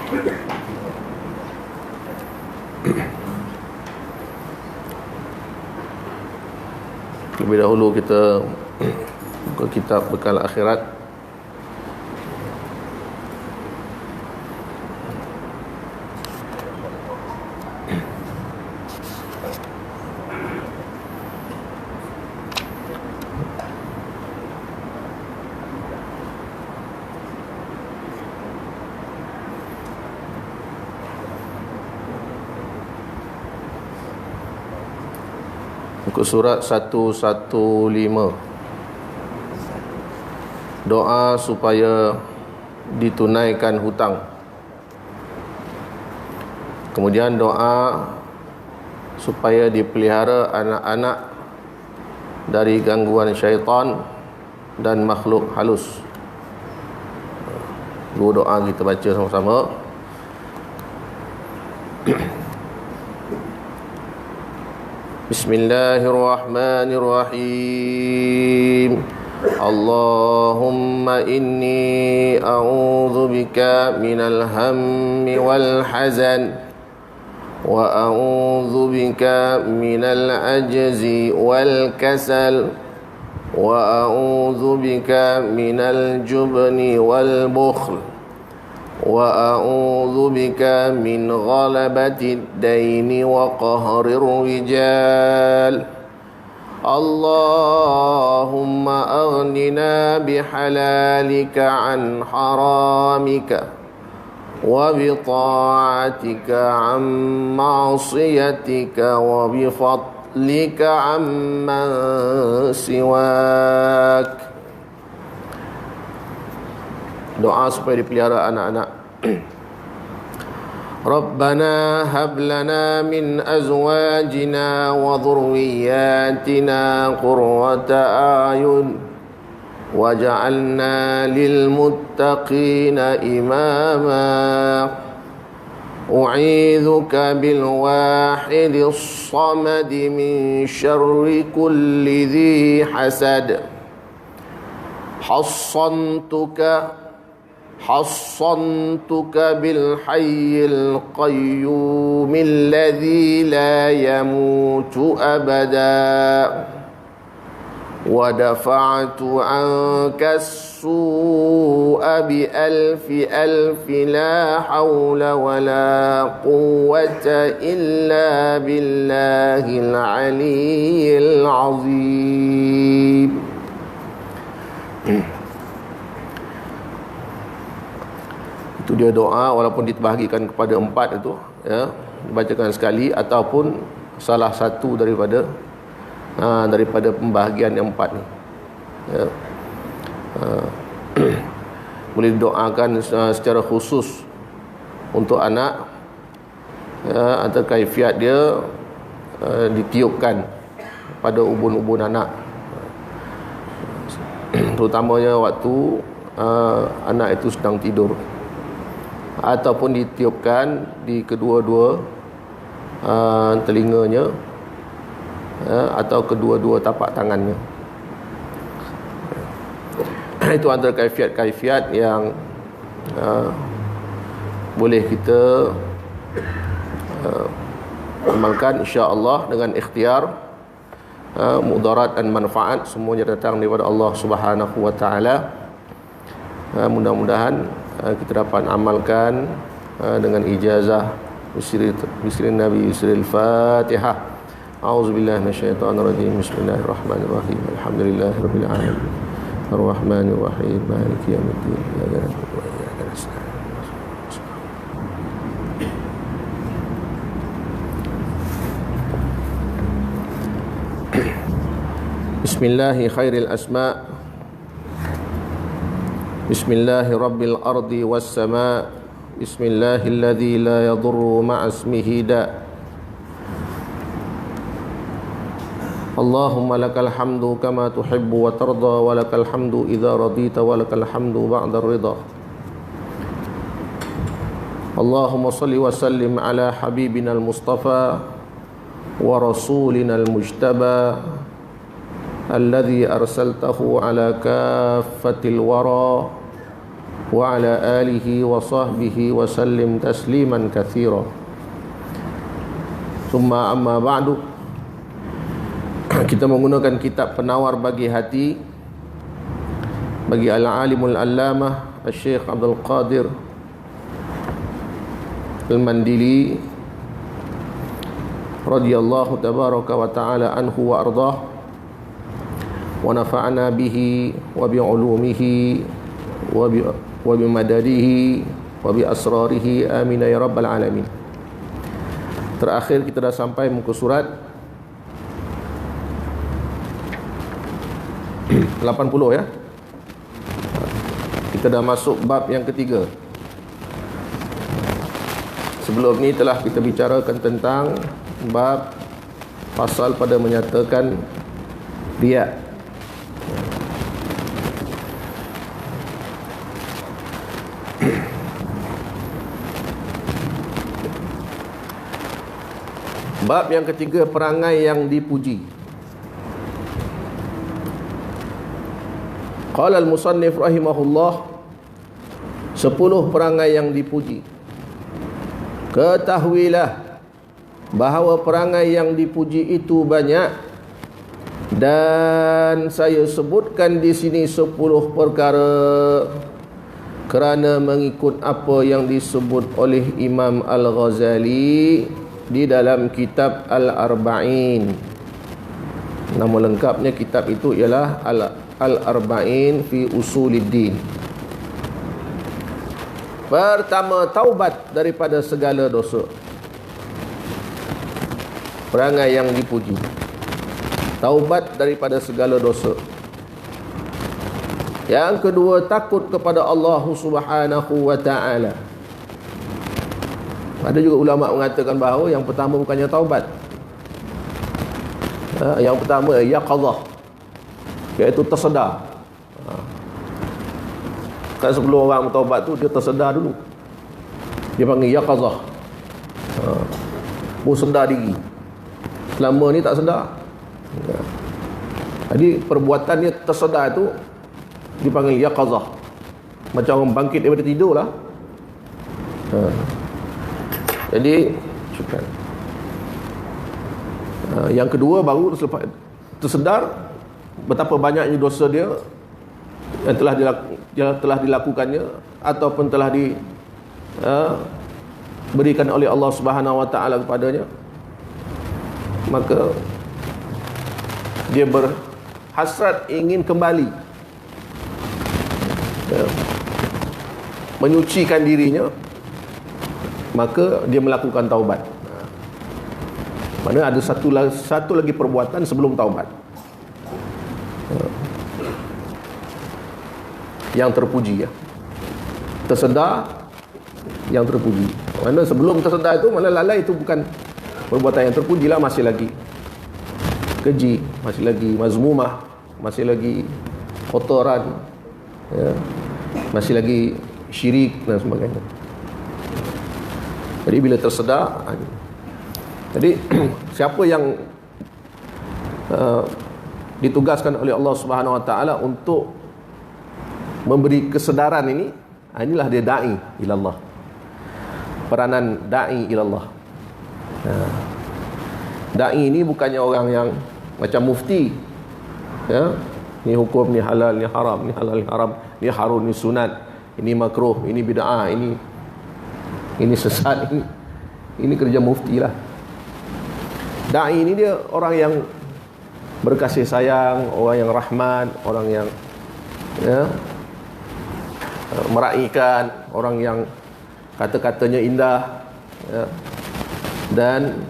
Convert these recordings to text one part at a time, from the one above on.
Lebih dahulu kita buka kitab Bekal Akhirat. Muka surat 115. Doa supaya ditunaikan hutang. Kemudian doa supaya dipelihara anak-anak dari gangguan syaitan dan makhluk halus. Dua doa kita baca sama-sama. Bismillahirrahmanirrahim. Allahumma inni a'udzu bika minal hammi wal hazan wa a'udzu bika minal ajzi wal kasal wa a'udzu bika minal jubni wal bukhl wa a'udzu bika min ghalabati ad-daini wa qahrir rijal. Allahumma aghnina bihalalika an haramika wa bi ta'atika an ma'siyatika wa bi fadlika amman siwak. Doa supaya dipelihara anak-anak. Rabbana hab lana min azwajina wa dhurriyyatina qurrata a'yun waj'alna lil muttaqina imama. U'idzuka bil wahidis samad min syarri kulli dhi hasad. حصنتك بالحي القيوم الذي لا يموت أبدا ودفعت عنك السوء بألف ألف لا حول ولا قوة إلا بالله العلي العظيم. Itu dia doa, walaupun dibahagikan kepada 4 itu, ya, dibacakan sekali ataupun salah satu daripada pembahagian yang 4 ni, ya. Boleh didoakan secara khusus untuk anak, ya, atau kaifiat dia ditiupkan pada ubun-ubun anak, terutamanya waktu anak itu sedang tidur, ataupun ditiupkan di kedua-dua telinganya, atau kedua-dua tapak tangannya. Itu antara kaifiat-kaifiat yang boleh kita amalkan, insya-Allah, dengan ikhtiar. Mudarat dan manfaat semuanya datang daripada Allah Subhanahu wa taala. Mudah-mudahan kita dapat amalkan dengan ijazah bisri Nabi Yusril Fatihah. A'udzubillahi minasyaitonirrajim. Bismillahirrahmanirrahim. Alhamdulillahirabbil alamin. Arrahmanirrahim. Maliki yaumiddin. Iyyaka na'budu wa iyyaka nasta'in. Bismillahi khairil asma'. Bismillahi rabbil ardi was sama'. Bismillahilladzi la yadurru ma'a ismihi da'. Allahumma lakal hamdu kama tuhibbu wa tarda, wa lakal hamdu idza radita, wa lakal hamdu ba'da ridha. Allahumma salli wa sallim ala habibina al-mustafa wa rasulina al-mujtaba alladhi arsaltahu ala kaffatil wara wa ala alihi wa sahbihi wa sallim tasliman katsira. Summa amma ba'du. Kita menggunakan kitab Penawar Bagi Hati bagi Al-Alimul Allamah Al-Syekh Abdul Qadir Al-Mandili radhiyallahu tabaraka wa ta'ala anhu wa ardah, wa nafa'na bihi wa bi'ulumihi wa bimadadihi wa bi asrarihi amin ya rabbal alamin. Terakhir kita dah sampai muka surat 80 ya. Kita dah masuk bab yang ketiga. Sebelum ni telah kita bicarakan tentang bab pasal pada menyatakan riya. Bab yang ketiga, perangai yang dipuji. Qala al-musannif rahimahullah, 10 perangai yang dipuji. Ketahuilah bahawa perangai yang dipuji itu banyak, dan saya sebutkan di sini 10 perkara kerana mengikut apa yang disebut oleh Imam Al-Ghazali di dalam kitab Al-Arba'in. Nama lengkapnya kitab itu ialah Al-Arba'in fi Usuliddin. Pertama, taubat daripada segala dosa. Perangai yang dipuji, taubat daripada segala dosa. Yang kedua, takut kepada Allah Subhanahu wa ta'ala. Ada juga ulama mengatakan bahawa yang pertama bukannya taubat. Yang pertama yaqadhah, iaitu tersedar. Kan sebelum orang bertaubat tu dia tersedar dulu. Dia panggil yaqadhah. Sedar diri. Selama ni tak sedar. Jadi perbuatan dia tersedar tu dipanggil yaqadhah. Macam orang bangkit daripada tidur lah. Jadi yang kedua baru selepas tersedar betapa banyaknya dosa dia yang telah dilakukannya ataupun telah diberikan oleh Allah Subhanahu wa taala kepadanya, maka dia berhasrat ingin kembali menyucikan dirinya, maka dia melakukan taubat. Mana ada satu lagi perbuatan sebelum taubat yang terpuji ya. Tersedar yang terpuji. Mana sebelum tersedar itu, mana lalai itu bukan perbuatan yang terpuji lah, masih lagi keji, masih lagi mazmumah, masih lagi kotoran ya, masih lagi syirik dan sebagainya. Jadi bila tersedar, jadi siapa yang ditugaskan oleh Allah Subhanahu wa taala untuk memberi kesedaran ini, inilah dia da'i ilallah. Peranan da'i ilallah. Da'i ini bukannya orang yang macam mufti ya, ni hukum, ni halal, ni haram, ni halal, ni haram, ni harun, ni sunat, ini makruh, ini bid'ah, ini sesat, ini kerja mufti lah. Da'i ini dia orang yang berkasih sayang, orang yang rahmat, orang yang ya, meraihkan, orang yang kata-katanya indah ya, dan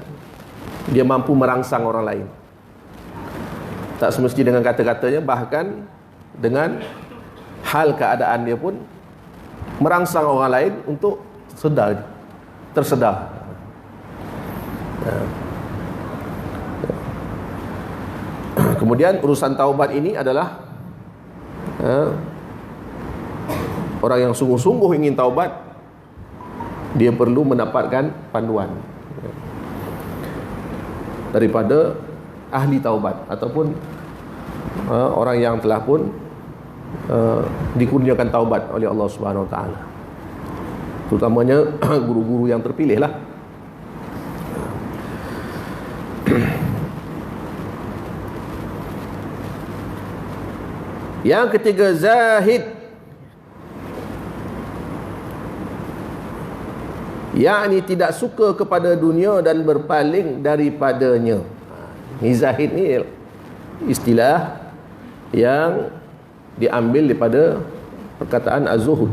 dia mampu merangsang orang lain. Tak semesti dengan kata-katanya, bahkan dengan hal keadaan dia pun merangsang orang lain untuk tersedar. Kemudian urusan taubat ini adalah orang yang sungguh-sungguh ingin taubat, dia perlu mendapatkan panduan daripada ahli taubat ataupun orang yang telah pun dikurniakan taubat oleh Allah Subhanahu Wa Taala, terutamanya guru-guru yang terpilih lah. Yang ketiga, zahid, yakni tidak suka kepada dunia dan berpaling daripadanya. Ni zahid ni istilah yang diambil daripada perkataan az-zuhud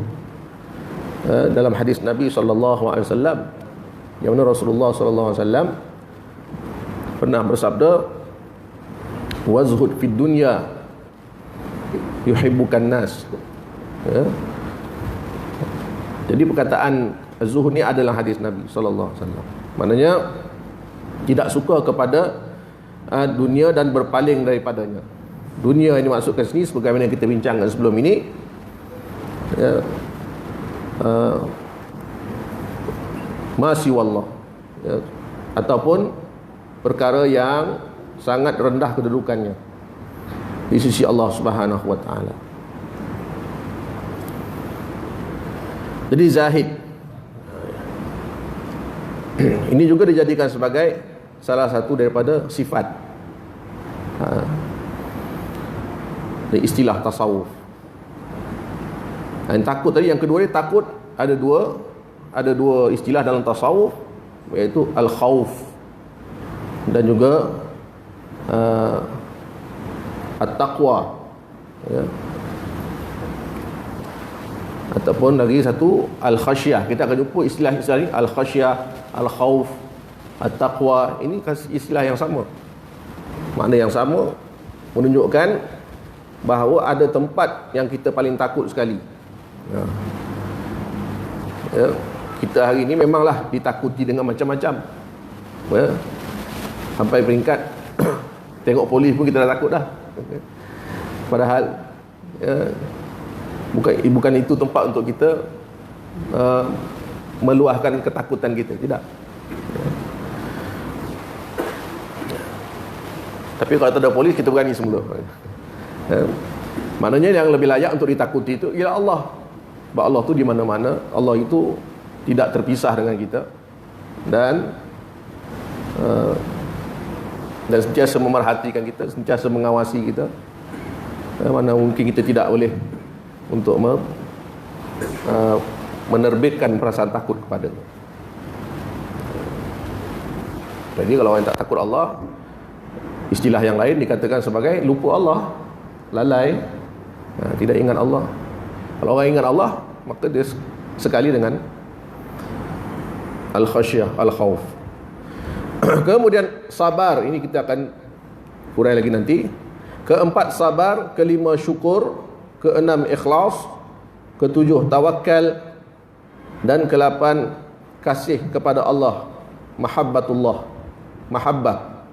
dalam hadis Nabi SAW, yang mana Rasulullah SAW pernah bersabda, wazhud fid dunya yuhibbukan nas. Jadi perkataan az-zuhud ni adalah hadis Nabi SAW. Maknanya tidak suka kepada dunia dan berpaling daripadanya. Dunia ini maksudkan sini sebagaimana yang kita bincangkan sebelum ini, masiwallah, ataupun perkara yang sangat rendah kedudukannya di sisi Allah Subhanahu Wa Taala. Jadi zahid ini juga dijadikan sebagai salah satu daripada sifat istilah tasawuf. Dan takut tadi, yang kedua ni takut, ada dua istilah dalam tasawuf, iaitu al-khauf dan juga at-taqwa, ya. Ataupun lagi satu al-khasyah. Kita akan jumpa istilah-istilah ni, al-khasyah, al-khauf, at-taqwa. Ini istilah yang sama, makna yang sama, menunjukkan bahawa ada tempat yang kita paling takut sekali. Ya. Kita hari ini memanglah ditakuti dengan macam-macam, ya. Sampai peringkat tengok polis pun kita dah takut dah. Padahal bukan itu tempat untuk kita meluahkan ketakutan kita, tidak. Tapi kalau tak ada polis, kita berani semula. Maknanya yang lebih layak untuk ditakuti itu ialah Allah. Sebab Allah tu di mana-mana. Allah itu tidak terpisah dengan kita, dan sentiasa memerhatikan kita, sentiasa mengawasi kita. Mana mungkin kita tidak boleh untuk menerbitkan perasaan takut kepadanya. Jadi kalau orang tak takut Allah, istilah yang lain dikatakan sebagai lupa Allah, lalai, tidak ingat Allah. Kalau orang ingat Allah, maka dia sekali dengan al-khasyah, al-khauf. Kemudian sabar, ini kita akan urai lagi nanti. Keempat sabar, kelima syukur, keenam ikhlas, ketujuh tawakal, dan kelapan kasih kepada Allah, mahabbatullah, mahabbah.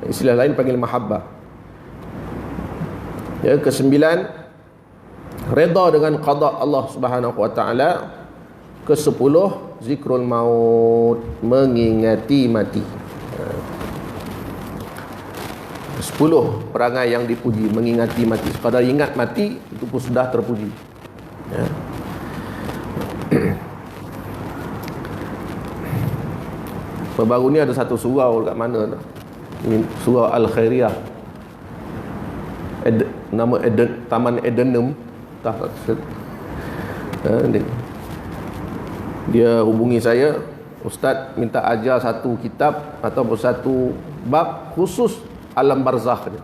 Istilah lain panggil mahabbah. Ya, kesembilan redha dengan qada Allah Subhanahu Wa Taala. Kesepuluh zikrul maut, mengingati mati. 10 perangai yang dipuji, mengingati mati. Sekadar ingat mati itu pun sudah terpuji, ya. Baru ni ada satu surau dekat mana tu? Ini surau Al-Khairiyah. Nama Taman Edenum. Dia hubungi saya, Ustaz minta ajar satu kitab atau satu bab khusus alam barzakh dia.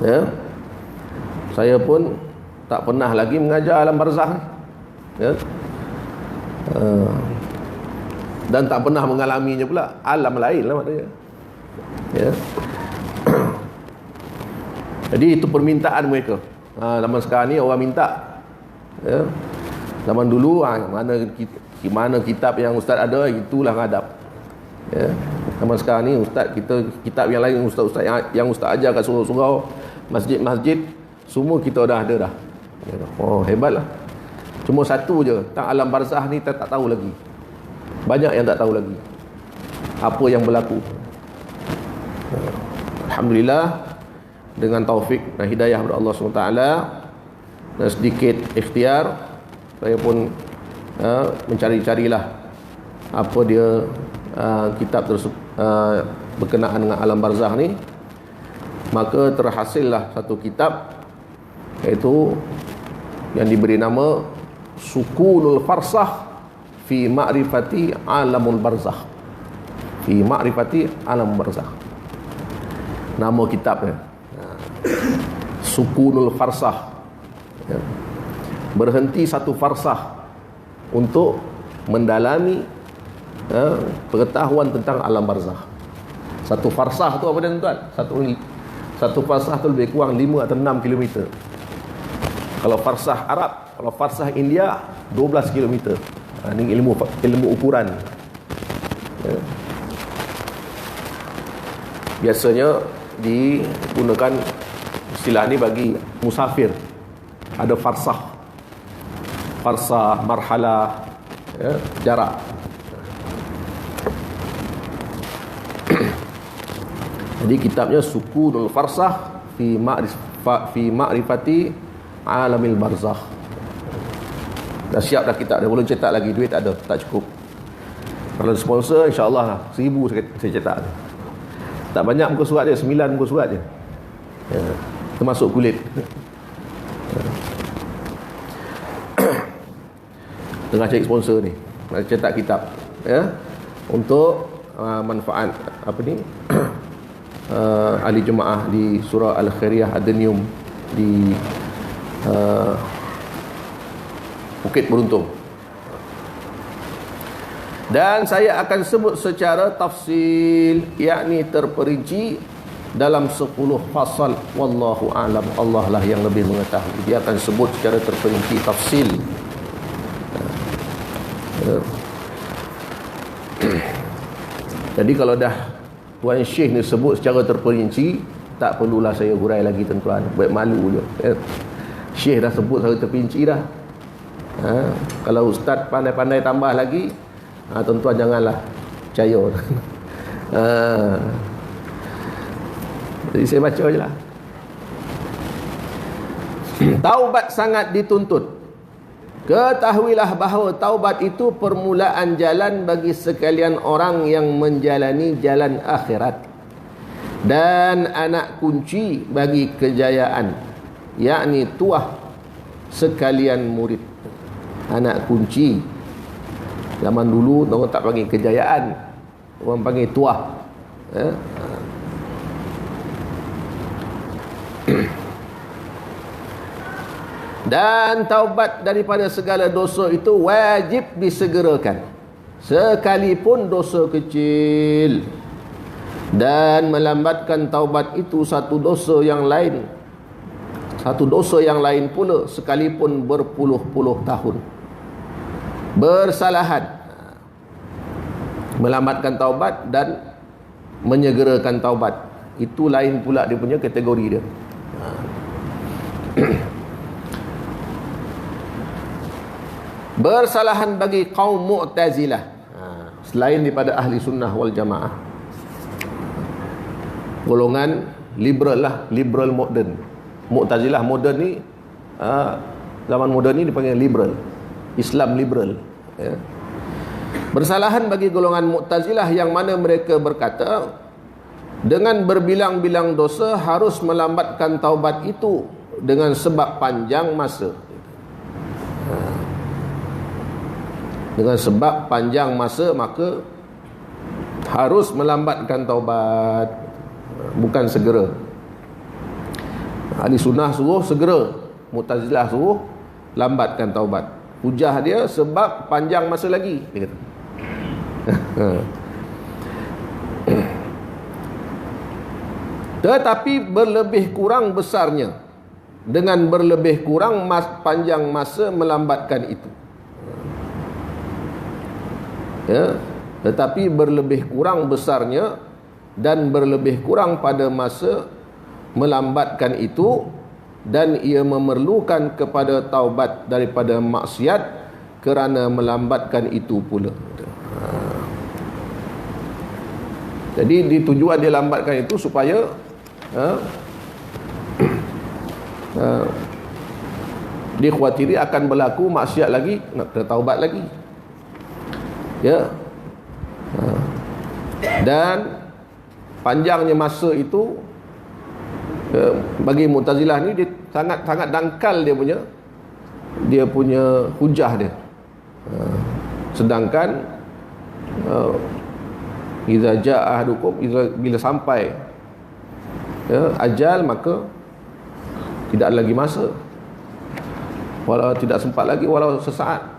Ya. Saya pun tak pernah lagi mengajar alam barzakh ni, ya. Dan tak pernah mengalaminya pula, alam lain lah maknanya, ya. Jadi itu permintaan mereka. Zaman sekarang ni orang minta, ya. Zaman dulu mana kitab yang ustaz ada, itulah ngadap, ya. Zaman sekarang ni ustaz, kita kitab yang lain, ustaz-ustaz yang ustaz ajar kat surau-surau, masjid-masjid, semua kita dah ada dah, ya. Oh, hebatlah. Cuma satu je, tentang alam barzakh ni tak tahu lagi. Banyak yang tak tahu lagi apa yang berlaku. Alhamdulillah, dengan taufik dan hidayah dari Allah SWT dan sedikit ikhtiar, saya pun mencari-carilah apa dia kitab tersebut berkenaan dengan alam barzakh ni. Maka terhasillah satu kitab, iaitu yang diberi nama Sukunul Farsakh fi Ma'rifati Alamul Barzakh. Fi Ma'rifati Alam Barzakh, nama kitabnya. Sukunul Farsakh, ya. Berhenti satu farsah untuk mendalami pengetahuan tentang alam barzakh. Satu farsah tu apa dia tuan? Satu farsah tu lebih kurang 5 atau 6 km. Kalau farsah Arab, kalau farsah India 12 km. Ini ilmu ukuran. Ya. Biasanya digunakan istilah ni bagi musafir. Ada farsah, marhalah, ya, jarak. Jadi kitabnya Sukunul Farsakh fi Ma'rifati Alamil Barzakh. Dah siap dah kitab, dah boleh cetak lagi, duit tak ada, tak cukup. Kalau sponsor insya-Allah lah 1000 saya cetak. Tak banyak muka surat dia, 9 muka surat dia. Ya, termasuk kulit. Tengah cari sponsor ni, nak cetak kitab, ya, untuk manfaat apa ni ahli jemaah di surah Al-Khairiyah Adenium di Bukit Beruntung. Dan saya akan sebut secara tafsil, yakni terperinci dalam 10 fasal. Wallahu a'lam, Allah lah yang lebih mengetahui. Dia akan sebut secara terperinci, tafsil. Jadi kalau dah Tuan Syekh ni sebut secara terperinci, tak perlulah saya hurai lagi tuan-tuan, buat malu je. Syekh dah sebut secara terperinci dah. Kalau ustaz pandai-pandai tambah lagi, tuan-tuan janganlah percaya. Jadi saya baca je lah. Taubat sangat dituntut. Ketahuilah bahawa taubat itu permulaan jalan bagi sekalian orang yang menjalani jalan akhirat, dan anak kunci bagi kejayaan, yakni tuah sekalian murid. Anak kunci. Zaman dulu orang tak panggil kejayaan, orang panggil tuah. Dan taubat daripada segala dosa itu wajib disegerakan, sekalipun dosa kecil. Dan melambatkan taubat itu satu dosa yang lain pula, sekalipun berpuluh-puluh tahun. Bersalahan, melambatkan taubat dan menyegerakan taubat, itu lain pula dia punya kategori dia. Bersalahan bagi kaum Mu'tazilah, selain daripada ahli sunnah wal jamaah, golongan liberal lah, liberal moden. Mu'tazilah moden ni, zaman moden ni dipanggil liberal, Islam liberal, ya. Bersalahan bagi golongan Mu'tazilah yang mana mereka berkata dengan berbilang-bilang dosa harus melambatkan taubat itu dengan sebab panjang masa. Dengan sebab panjang masa maka harus melambatkan taubat, bukan segera. Ahli sunnah suruh segera, Mu'tazilah suruh lambatkan taubat. Hujah dia sebab panjang masa lagi, dia kata. Tetapi berlebih kurang besarnya, dengan berlebih kurang panjang masa melambatkan itu. Ya, tetapi berlebih kurang besarnya dan berlebih kurang pada masa melambatkan itu, dan ia memerlukan kepada taubat daripada maksiat kerana melambatkan itu pula. Jadi tujuan dia lambatkan itu supaya uh, dikhawatiri akan berlaku maksiat lagi, nak kena taubat lagi. Ya. Dan panjangnya masa itu, bagi Mu'tazilah ni, dia sangat dangkal dia punya hujah dia. Sedangkan iza jaa ahadukum, bila sampai ajal, maka tidak ada lagi masa, walau tidak sempat lagi, walau sesaat.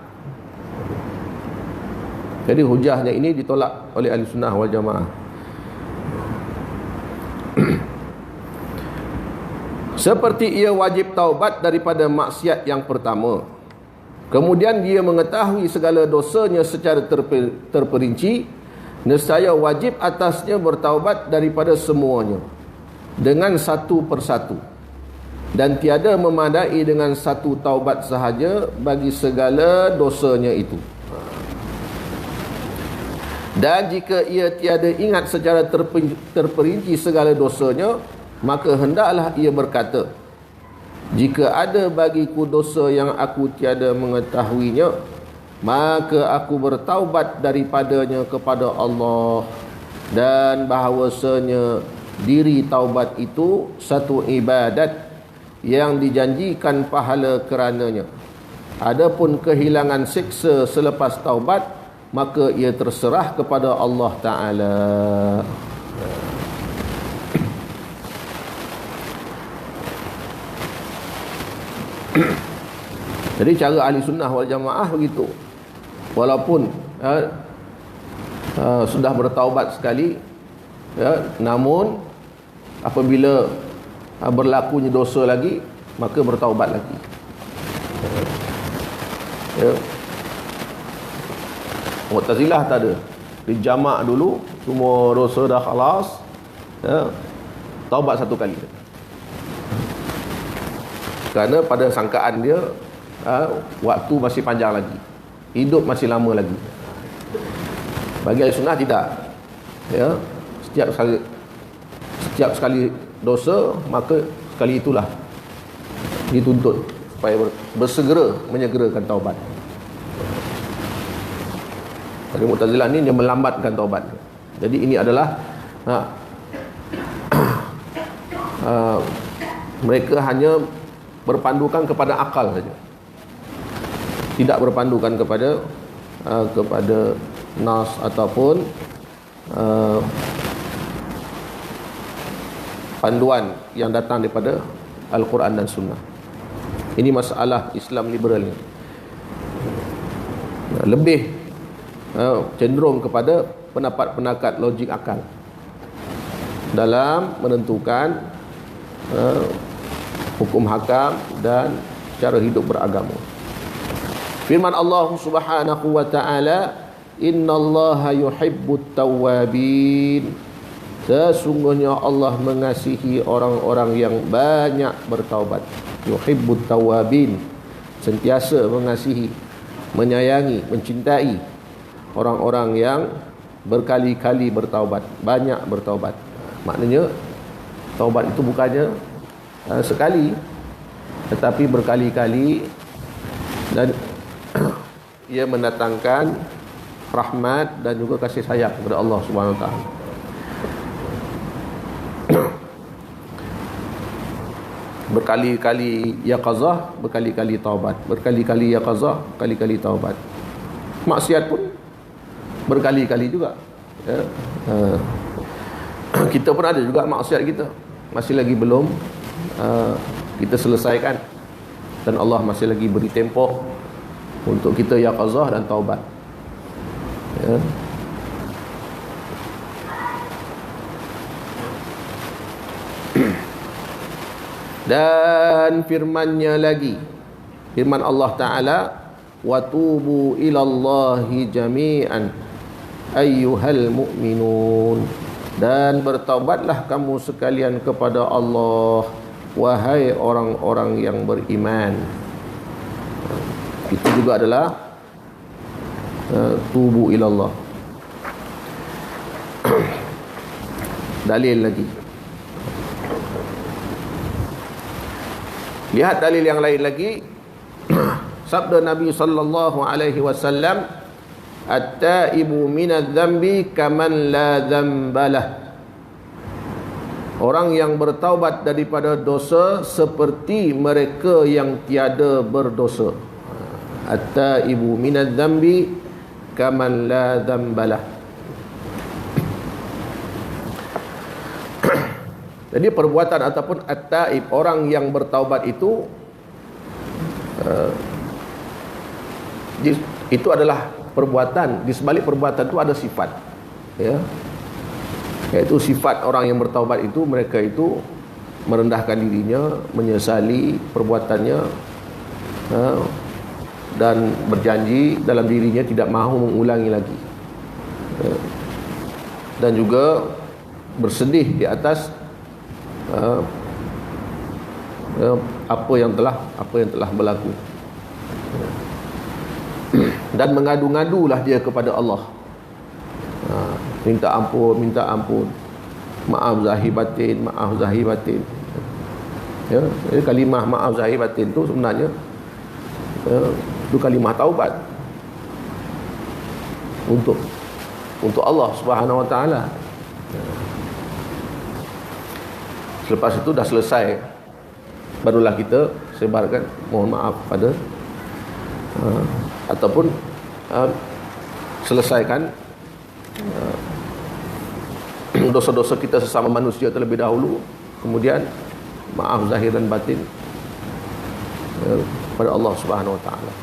Jadi hujahnya ini ditolak oleh ahli sunnah wal jamaah. Seperti ia wajib taubat daripada maksiat yang pertama, kemudian dia mengetahui segala dosanya secara terperinci, nescaya wajib atasnya bertaubat daripada semuanya dengan satu persatu, dan tiada memadai dengan satu taubat sahaja bagi segala dosanya itu. Dan jika ia tiada ingat secara terperinci segala dosanya, maka hendaklah ia berkata, jika ada bagiku dosa yang aku tiada mengetahuinya, maka aku bertaubat daripadanya kepada Allah, dan bahawasanya diri taubat itu satu ibadat yang dijanjikan pahala kerananya. Adapun kehilangan siksa selepas taubat, maka ia terserah kepada Allah Ta'ala. Jadi cara ahli sunnah wal jamaah begitu. Walaupun sudah bertaubat sekali, namun apabila berlakunya dosa lagi, maka bertaubat lagi. Mu'tazilah tak ada, dijamak dulu, semua dosa dah khalas, taubat satu kali. Kerana pada sangkaan dia, waktu masih panjang lagi, hidup masih lama lagi. Bagi ahli sunnah tidak. Setiap sekali dosa, maka sekali itulah dituntut supaya bersegera menyegerakan taubat. Bagi Mu'tazilah ni, dia melambatkan taubat. Jadi ini adalah mereka hanya berpandukan kepada akal saja, tidak berpandukan kepada nas ataupun panduan yang datang daripada Al-Quran dan Sunnah. Ini masalah Islam liberal ni. Lebih cenderung kepada pendapat logik akal dalam menentukan hukum hakam dan cara hidup beragama. Firman Allah Subhanahu wa ta'ala, innallaha yuhibbut tawwabin, sesungguhnya Allah mengasihi orang-orang yang banyak bertaubat. Yuhibbut tawwabin, sentiasa mengasihi, menyayangi, mencintai orang-orang yang berkali-kali bertaubat, banyak bertaubat. Maknanya taubat itu bukannya sekali, tetapi berkali-kali, dan ia mendatangkan rahmat dan juga kasih sayang kepada Allah Subhanahu Wa Taala. Berkali-kali yaqazah, berkali-kali taubat, berkali-kali yaqazah, berkali-kali taubat. Maksiat pun berkali-kali juga. Kita pun ada juga maksiat kita, masih lagi belum kita selesaikan, dan Allah masih lagi beri tempoh untuk kita yaqazah dan taubat. Dan firman-Nya lagi, firman Allah Ta'ala, wa tubu ilallahi jami'an ayyuhal mu'minun, dan bertaubatlah kamu sekalian kepada Allah, wahai orang-orang yang beriman. Itu juga adalah tubu ilallah. Dalil lagi, Lihat dalil yang lain lagi. Sabda Nabi sallallahu alaihi wasallam, "At-taibu minadz-dzambi kaman la dzambalah." Orang yang bertaubat daripada dosa seperti mereka yang tiada berdosa. At-taibu minadz-dzambi kaman la dzambalah. Jadi perbuatan ataupun at-taib, orang yang bertaubat itu itu adalah perbuatan. Di sebalik perbuatan itu ada sifat, ya, iaitu sifat orang yang bertaubat itu, mereka itu merendahkan dirinya, menyesali perbuatannya, dan berjanji dalam dirinya tidak mahu mengulangi lagi, dan juga bersedih di atas apa yang telah berlaku, dan mengadu-ngadulah dia kepada Allah, minta ampun, maaf zahir batin, ya. Jadi kalimah maaf zahir batin itu sebenarnya itu kalimah taubat untuk Allah Subhanahu wa taala. Selepas itu dah selesai, barulah kita sebarkan mohon maaf pada ataupun selesaikan dosa-dosa kita sesama manusia terlebih dahulu, kemudian maaf zahir dan batin pada Allah Subhanahu wa taala,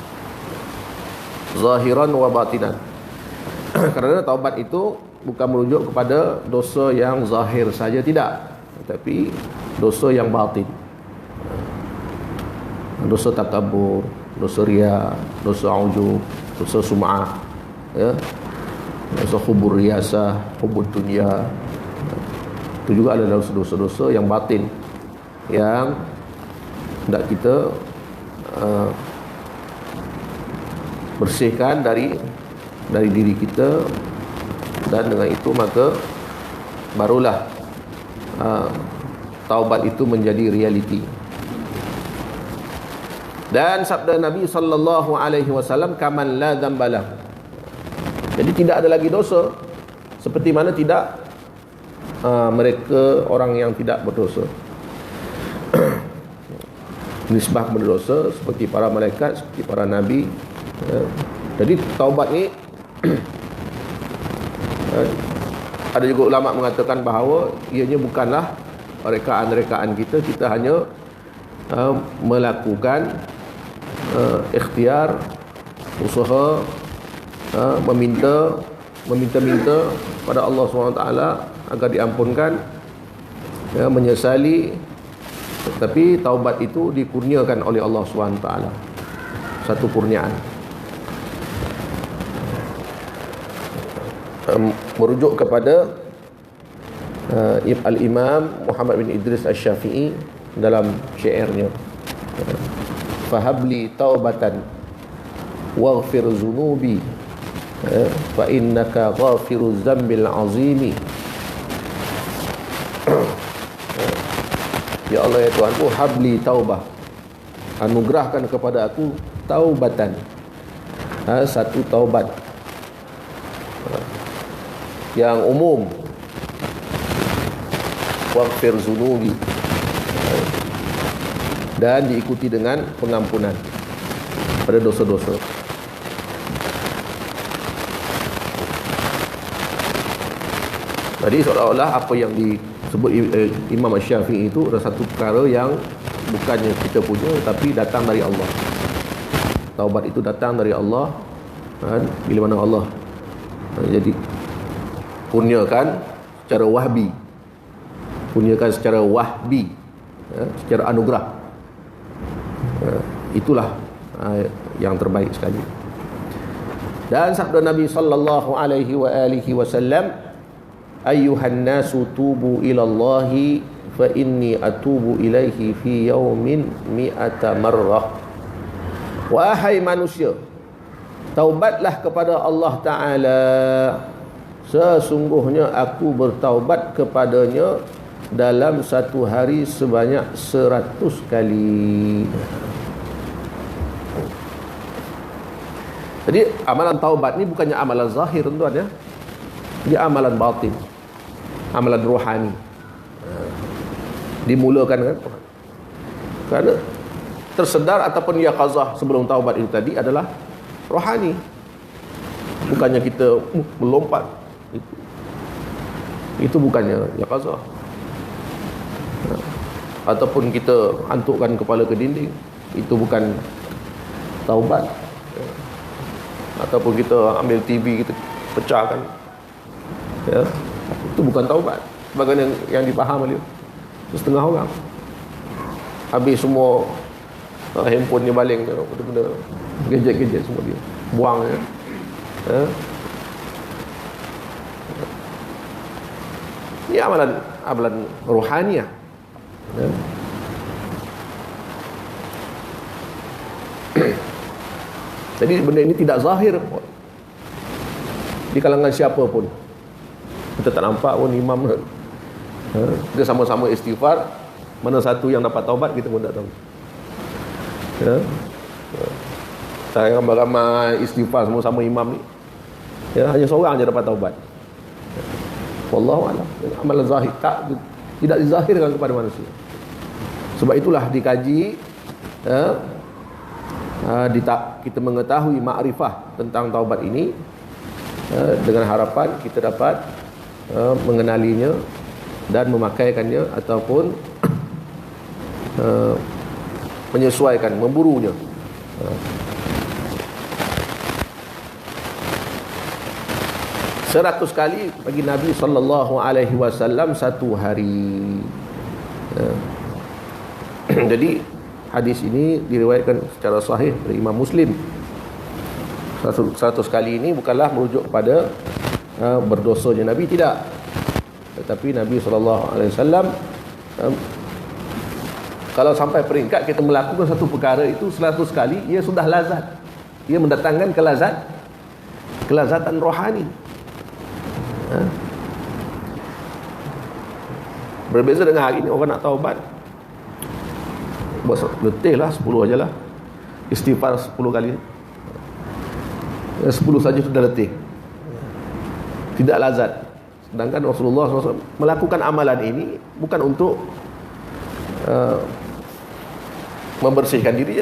zahiran wa batinan. Kerana taubat itu bukan merujuk kepada dosa yang zahir saja, tidak, tetapi dosa yang batin, dosa takabur, dosa riya, dosa ujub, dosa sum'ah, ya, dosa hubur riyasah, hubur dunia. Itu juga adalah dosa-dosa yang batin yang hendak kita bersihkan dari diri kita, dan dengan itu maka barulah taubat itu menjadi realiti. Dan sabda Nabi sallallahu alaihi wasallam, kaman la dzambalah. Jadi tidak ada lagi dosa, seperti mana tidak mereka orang yang tidak berdosa. Nisbah berdosa seperti para malaikat, seperti para nabi, ya. Jadi taubat ni ada juga ulama mengatakan bahawa ianya bukanlah rekaan-rekaan kita hanya melakukan ikhtiar, usaha, meminta pada Allah SWT agar diampunkan, ya, menyesali. Tetapi taubat itu dikurniakan oleh Allah SWT, satu kurniaan. Merujuk kepada Al-Imam Muhammad bin Idris Asy-Syafi'i dalam syairnya, fahabli taubatan waghfir zunubi fa innaka ghafiruz dzambil azimi. Ya Allah, ya Tuhanku, habli taubah, anugerahkan kepada aku taubatan, satu taubat yang umum, waghfir zunubi, dan diikuti dengan pengampunan pada dosa-dosa. Jadi seolah-olah apa yang disebut Imam Asy-Syafi'i itu adalah satu perkara yang bukannya kita punya, tapi datang dari Allah. Taubat itu datang dari Allah, kan? Bila mana Allah jadi kurniakan secara wahbi, ya, secara anugerah, itulah yang terbaik sekali. Dan sabda Nabi sallallahu alaihi wasallam, ayyuhan nasu tubu ilallahi fa inni atubu ilaihi fi yaumin mi'ata marrah. Wahai manusia, taubatlah kepada Allah Ta'ala, sesungguhnya aku bertaubat kepadanya dalam satu hari sebanyak 100 kali. Jadi amalan taubat ni bukannya amalan zahir tuan ya. Dia amalan batin, amalan rohani. Dimulakan kan? Kerana tersedar ataupun yaqazah sebelum taubat itu tadi adalah rohani. Bukannya kita melompat. Itu bukannya yaqazah. Ataupun kita hantukkan kepala ke dinding, itu bukan taubat. Ataupun kita ambil TV kita pecahkan, ya, itu bukan taubat. Bagaimana yang dipaham oleh setengah orang. Habis semua handphone dia baling, benda-benda gadget-gadget semua dia buang, ya. Ini amalan rohaniah. Ya. Jadi benda ini tidak zahir di kalangan siapa pun. Kita tak nampak pun imam, dia sama-sama istighfar, mana satu yang dapat taubat kita pun tak tahu. Ya. Saya ramai-ramai istighfar sama-sama imam ni, ya, hanya seorang je dapat taubat. Wallahu a'lam. Amalan zahir tidak dizahirkan kepada manusia. Sebab itulah dikaji, ya, kita mengetahui makrifah tentang taubat ini, dengan harapan kita dapat mengenalinya dan memakaikannya ataupun menyesuaikan, memburunya. 100 kali bagi Nabi SAW satu hari. Jadi hadis ini diriwayatkan secara sahih oleh Imam Muslim. 100 kali ini bukanlah merujuk kepada berdosanya Nabi, tidak. Tetapi Nabi SAW, kalau sampai peringkat kita melakukan satu perkara itu 100 kali, ia sudah lazat. Ia mendatangkan kelazatan rohani. Berbeza dengan hari ini, orang nak taubat buat letih lah, 10 aja lah, istighfar 10 kali, 10 saja sudah letih, tidak lazat. Sedangkan Rasulullah SAW melakukan amalan ini bukan untuk membersihkan diri,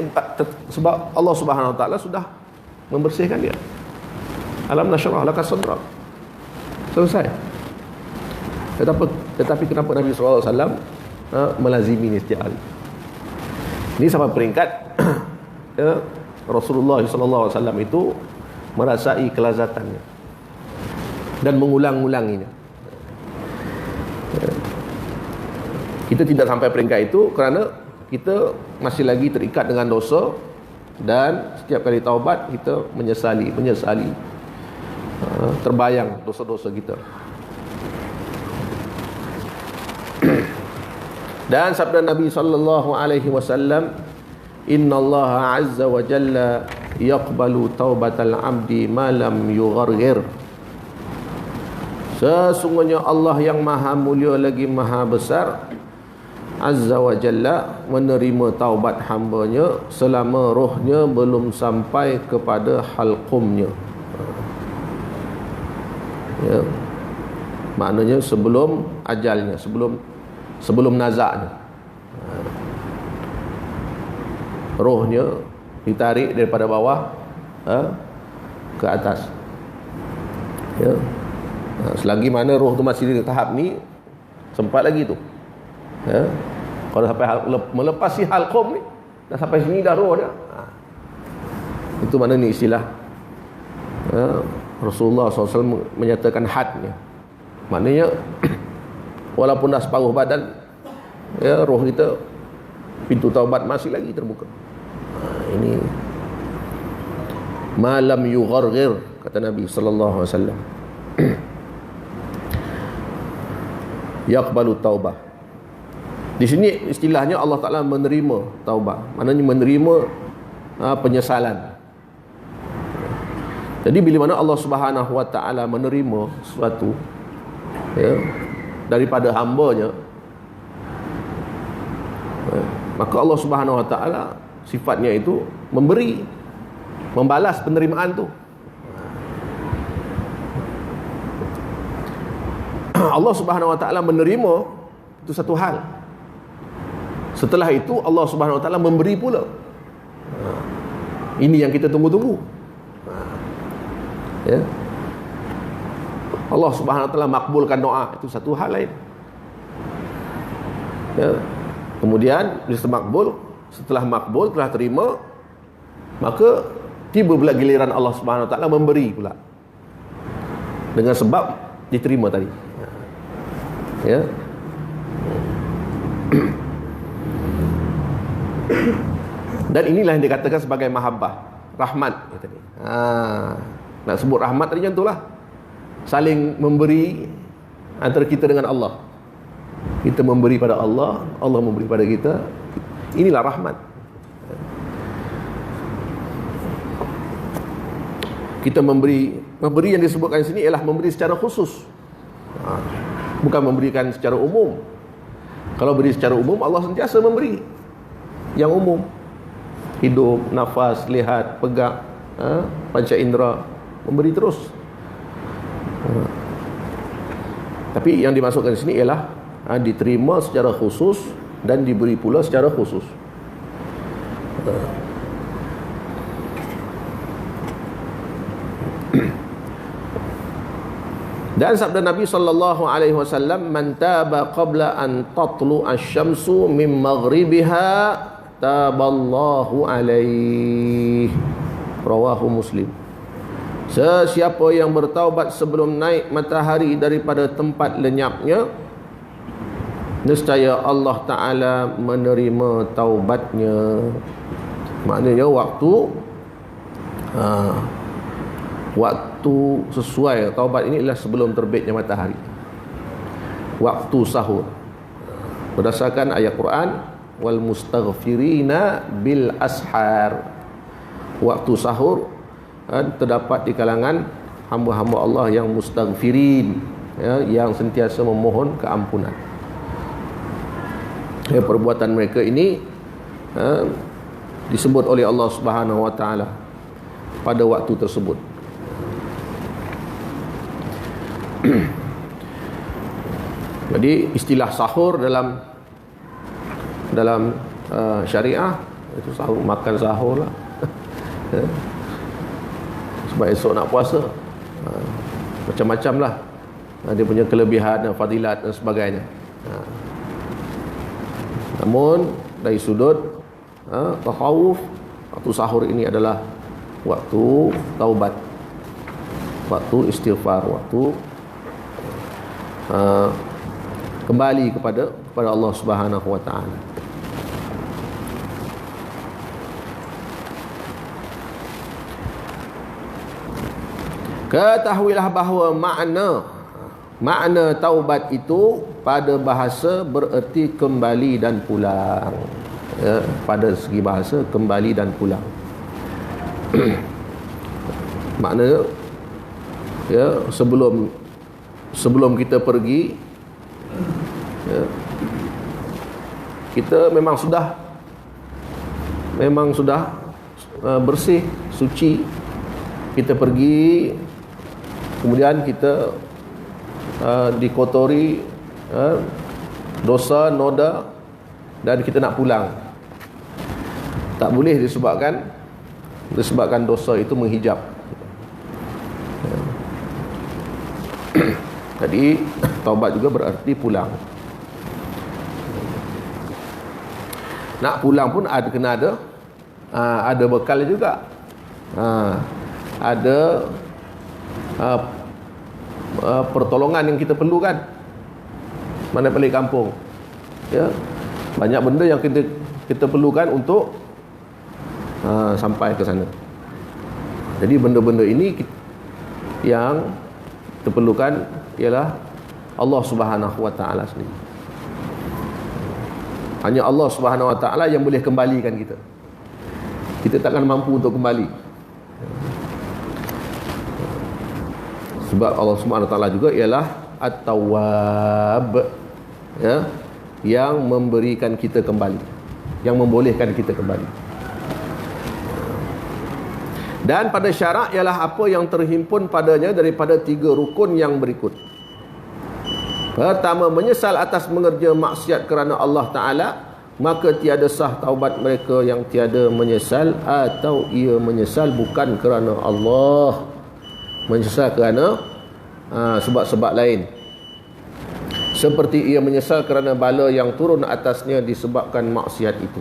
sebab Allah Subhanahu Wa Taala sudah membersihkan dia. Alam nashrah laka sadrak, selesai. Tetapi kenapa Nabi SAW melazimi ini setiap hari? Ini sampai peringkat ya, Rasulullah SAW itu merasai kelazatannya dan mengulang-ulanginya. Kita tidak sampai peringkat itu kerana kita masih lagi terikat dengan dosa, dan setiap kali taubat kita menyesali, terbayang dosa-dosa kita. Dan sabda Nabi sallallahu alaihi wasallam, innallaha azza wa jalla yaqbalu taubatal abdi ma lam yughargir. Sesungguhnya Allah yang maha mulia lagi maha besar, azza wa jalla, menerima taubat hambanya selama rohnya belum sampai kepada halqumnya. Ya. Maknanya sebelum ajalnya, sebelum nazaknya, rohnya ditarik daripada bawah ke atas, ya. Selagi mana roh tu masih di tahap ni, sempat lagi tu, ya. Kalau sampai melepasi halqum ni, dah sampai sini dah roh dah, itu mana ni istilah, ya, Rasulullah SAW menyatakan hadnya. Maknanya walaupun dah separuh badan, ya, roh kita, pintu taubat masih lagi terbuka. Ini malam yughargir, kata Nabi sallallahu alaihi wasallam. Yaqbalu taubah. Di sini istilahnya Allah Taala menerima taubah. Maknanya menerima penyesalan. Jadi bila mana Allah Subhanahu Wa Taala menerima sesuatu, ya, daripada hamba-Nya, Maka Allah Subhanahu Wa Taala sifatnya itu memberi, membalas penerimaan tu. Allah Subhanahu Wa Taala menerima itu satu hal. Setelah itu Allah Subhanahu Wa Taala memberi pula. Ini yang kita tunggu-tunggu. Ya. Allah Subhanahu Wa Taala makbulkan doa, itu satu hal lain. Ya. Kemudian setelah makbul, telah terima, maka tiba pula giliran Allah Subhanahu Wa Taala memberi pula. Dengan sebab diterima tadi. Ya. Dan inilah yang dikatakan sebagai mahabbah, rahmat tadi. Nak sebut rahmat tadi macam itulah. Saling memberi antara kita dengan Allah. Kita memberi pada Allah, Allah memberi pada kita. Inilah rahmat. Kita memberi yang disebutkan di sini ialah memberi secara khusus. Bukan memberikan secara umum. Kalau beri secara umum, Allah sentiasa memberi yang umum. Hidup, nafas, lihat, pegang, panca indera, memberi terus. Tapi yang dimasukkan di sini ialah diterima secara khusus dan diberi pula secara khusus. Dan sabda Nabi sallallahu alaihi wasallam, "Man taba qabla an tatlu asy-syamsu min maghribiha taballahu alaihi." Rawahu Muslim. Sesiapa yang bertaubat sebelum naik matahari daripada tempat lenyapnya, nescaya Allah Ta'ala menerima taubatnya. Maknanya waktu sesuai taubat ini adalah sebelum terbitnya matahari, waktu sahur, berdasarkan ayat Quran, wal mustaghfirina bil ashar. Waktu sahur terdapat di kalangan hamba-hamba Allah yang mustaghfirin, ya, yang sentiasa memohon keampunan. Ya, perbuatan mereka ini disebut oleh Allah Subhanahu Wa Taala pada waktu tersebut. Jadi istilah sahur dalam syariah itu sahur, makan sahur lah. Sebab esok nak puasa, macam-macam lah, dia punya kelebihan dan fadilat dan sebagainya. Namun dari sudut tasawuf, waktu sahur ini adalah waktu taubat, waktu istighfar, waktu kembali kepada Allah Subhanahu Wa Taala. Ketahuilah bahawa makna taubat itu pada bahasa bererti kembali dan pulang. Ya, pada segi bahasa kembali dan pulang. Maknanya, ya, sebelum kita pergi, ya, kita memang sudah bersih, suci. Kita pergi, kemudian kita dikotori dosa, noda, dan kita nak pulang. Tak boleh disebabkan dosa itu menghijab. Jadi taubat juga berarti pulang. Nak pulang pun kena ada bekal juga. Ada pertolongan yang kita perlukan. Mana balik kampung, ya, banyak benda yang kita perlukan untuk sampai ke sana. Jadi benda-benda ini yang kita perlukan ialah Allah Subhanahu Wa Taala sendiri. Hanya Allah Subhanahu Wa Taala yang boleh kembalikan kita. Kita takkan mampu untuk kembali. Sebab Allah Subhanahu Wa Taala juga ialah At-Tawwab, ya, yang memberikan kita kembali. yang membolehkan kita kembali. Dan pada syarak ialah apa yang terhimpun padanya daripada 3 rukun yang berikut. Pertama, menyesal atas mengerja maksiat kerana Allah Ta'ala, maka tiada sah taubat mereka yang tiada menyesal, atau ia menyesal bukan kerana Allah, menyesal kerana sebab-sebab lain. Seperti ia menyesal kerana bala yang turun atasnya disebabkan maksiat itu.